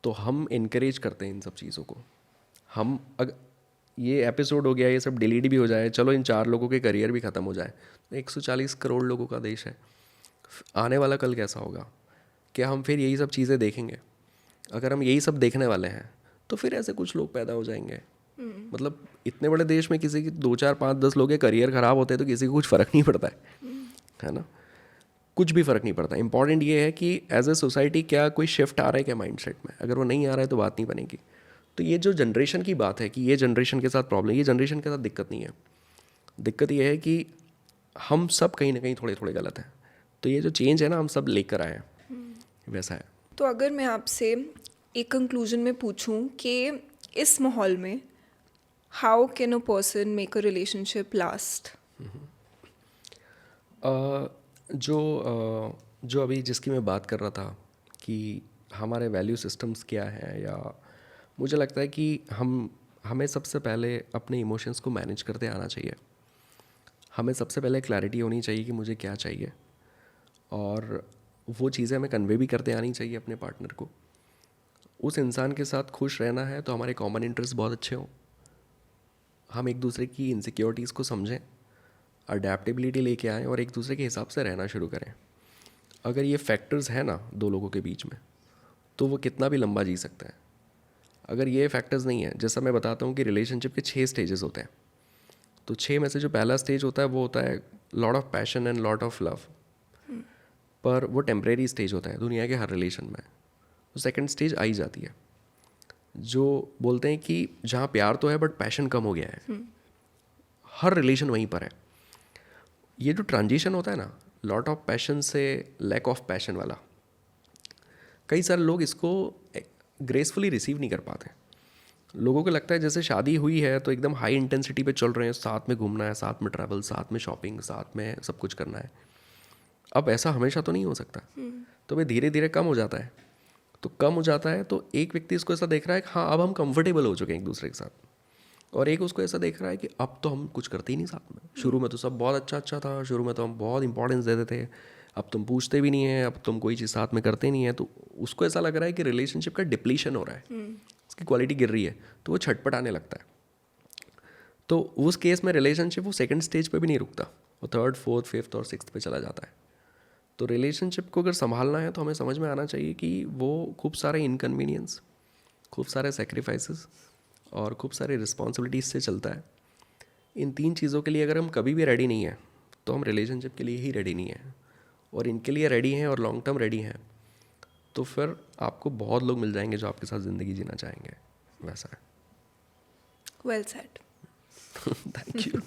Speaker 1: तो हम इनकरेज करते हैं इन सब चीज़ों को। हम अगर ये एपिसोड हो गया, ये सब डिलीट भी हो जाए, चलो इन 4 लोगों के करियर भी ख़त्म हो जाए, तो 140 करोड़ लोगों का देश है। आने वाला कल कैसा होगा? क्या हम फिर यही सब चीज़ें देखेंगे? अगर हम यही सब देखने वाले हैं तो फिर ऐसे कुछ लोग पैदा हो जाएंगे। मतलब इतने बड़े देश में किसी की 2 4 5 10 लोग के करियर ख़राब होते हैं तो किसी को कुछ फ़र्क नहीं पड़ता है ना? कुछ भी फ़र्क नहीं पड़ता। इंपॉर्टेंट ये है कि एज ए सोसाइटी क्या कोई शिफ्ट आ रहा है क्या माइंडसेट में? अगर वो नहीं आ रहा है तो बात नहीं बनेगी। तो ये जो जनरेशन की बात है कि ये जनरेशन के साथ प्रॉब्लम, ये जनरेशन के साथ दिक्कत नहीं है। दिक्कत ये है कि हम सब कहीं ना कहीं थोड़े थोड़े गलत हैं। तो ये जो चेंज है ना, हम सब लेकर आए हैं, वैसा है।
Speaker 2: तो अगर मैं आपसे एक कंक्लूजन में पूछूं कि इस माहौल में how can a person make a relationship last?
Speaker 1: जो अभी जिसकी मैं बात कर रहा था कि हमारे वैल्यू सिस्टम्स क्या हैं, या मुझे लगता है कि हमें सबसे पहले अपने इमोशंस को मैनेज करते आना चाहिए। हमें सबसे पहले क्लैरिटी होनी चाहिए कि मुझे क्या चाहिए, और वो चीज़ें हमें कन्वे भी करते आनी चाहिए अपने पार्टनर को। उस इंसान के साथ खुश रहना है तो हमारे कॉमन इंटरेस्ट बहुत अच्छे हों, हम एक दूसरे की इनसिक्योरिटीज़ को समझें, अडेप्टेबिलिटी लेके आएँ और एक दूसरे के हिसाब से रहना शुरू करें। अगर ये फैक्टर्स हैं ना 2 लोगों के बीच में, तो वो कितना भी लंबा जी सकता है। अगर ये फैक्टर्स नहीं है, जैसा मैं बताता हूँ कि रिलेशनशिप के 6 स्टेजेस होते हैं, तो 6 में से जो पहला स्टेज होता है वो होता है lot of passion and lot of love, पर वो टेम्परेरी स्टेज होता है दुनिया के हर रिलेशन में। तो सेकंड स्टेज आई जाती है, जो बोलते हैं कि जहाँ प्यार तो है बट पैशन कम हो गया है। हर रिलेशन वहीं पर है। ये जो ट्रांजिशन होता है ना, लॉट ऑफ पैशन से लैक ऑफ पैशन वाला, कई सारे लोग इसको ग्रेसफुली रिसीव नहीं कर पाते। लोगों को लगता है जैसे शादी हुई है तो एकदम हाई इंटेंसिटी पे चल रहे हैं, साथ में घूमना है, साथ में ट्रैवल, साथ में शॉपिंग, साथ में सब कुछ करना है। अब ऐसा हमेशा तो नहीं हो सकता, तो वह धीरे धीरे कम हो जाता है। तो कम हो जाता है तो एक व्यक्ति इसको ऐसा देख रहा है कि हाँ अब हम कंफर्टेबल हो चुके हैं एक दूसरे के साथ, और एक उसको ऐसा देख रहा है कि अब तो हम कुछ करते ही नहीं साथ में। शुरू में तो सब बहुत अच्छा अच्छा था, शुरू में तो हम बहुत इंपॉर्टेंस देते थे, अब तुम पूछते भी नहीं है, अब तुम कोई चीज़ साथ में करते नहीं है। तो उसको ऐसा लग रहा है कि रिलेशनशिप का डिप्लीशन हो रहा है, उसकी क्वालिटी गिर रही है, तो वो छटपटाने लगता है। तो उस केस में रिलेशनशिप वो सेकंड स्टेज पे भी नहीं रुकता, वो थर्ड फोर्थ फिफ्थ और सिक्स्थ पे चला जाता है। तो रिलेशनशिप को अगर संभालना है तो हमें समझ में आना चाहिए कि वो खूब सारे इनकन्वीनियंस, खूब सारे सेक्रीफाइसेस और खूब सारे रिस्पॉन्सिबिलिटीज से चलता है। इन 3 चीज़ों के लिए अगर हम कभी भी रेडी नहीं हैं तो हम रिलेशनशिप के लिए ही रेडी नहीं हैं, और इनके लिए रेडी हैं और लॉन्ग टर्म रेडी हैं तो फिर आपको बहुत लोग मिल जाएंगे जो आपके साथ ज़िंदगी जीना चाहेंगे। वैसा है।
Speaker 2: Well said.
Speaker 1: Thank you.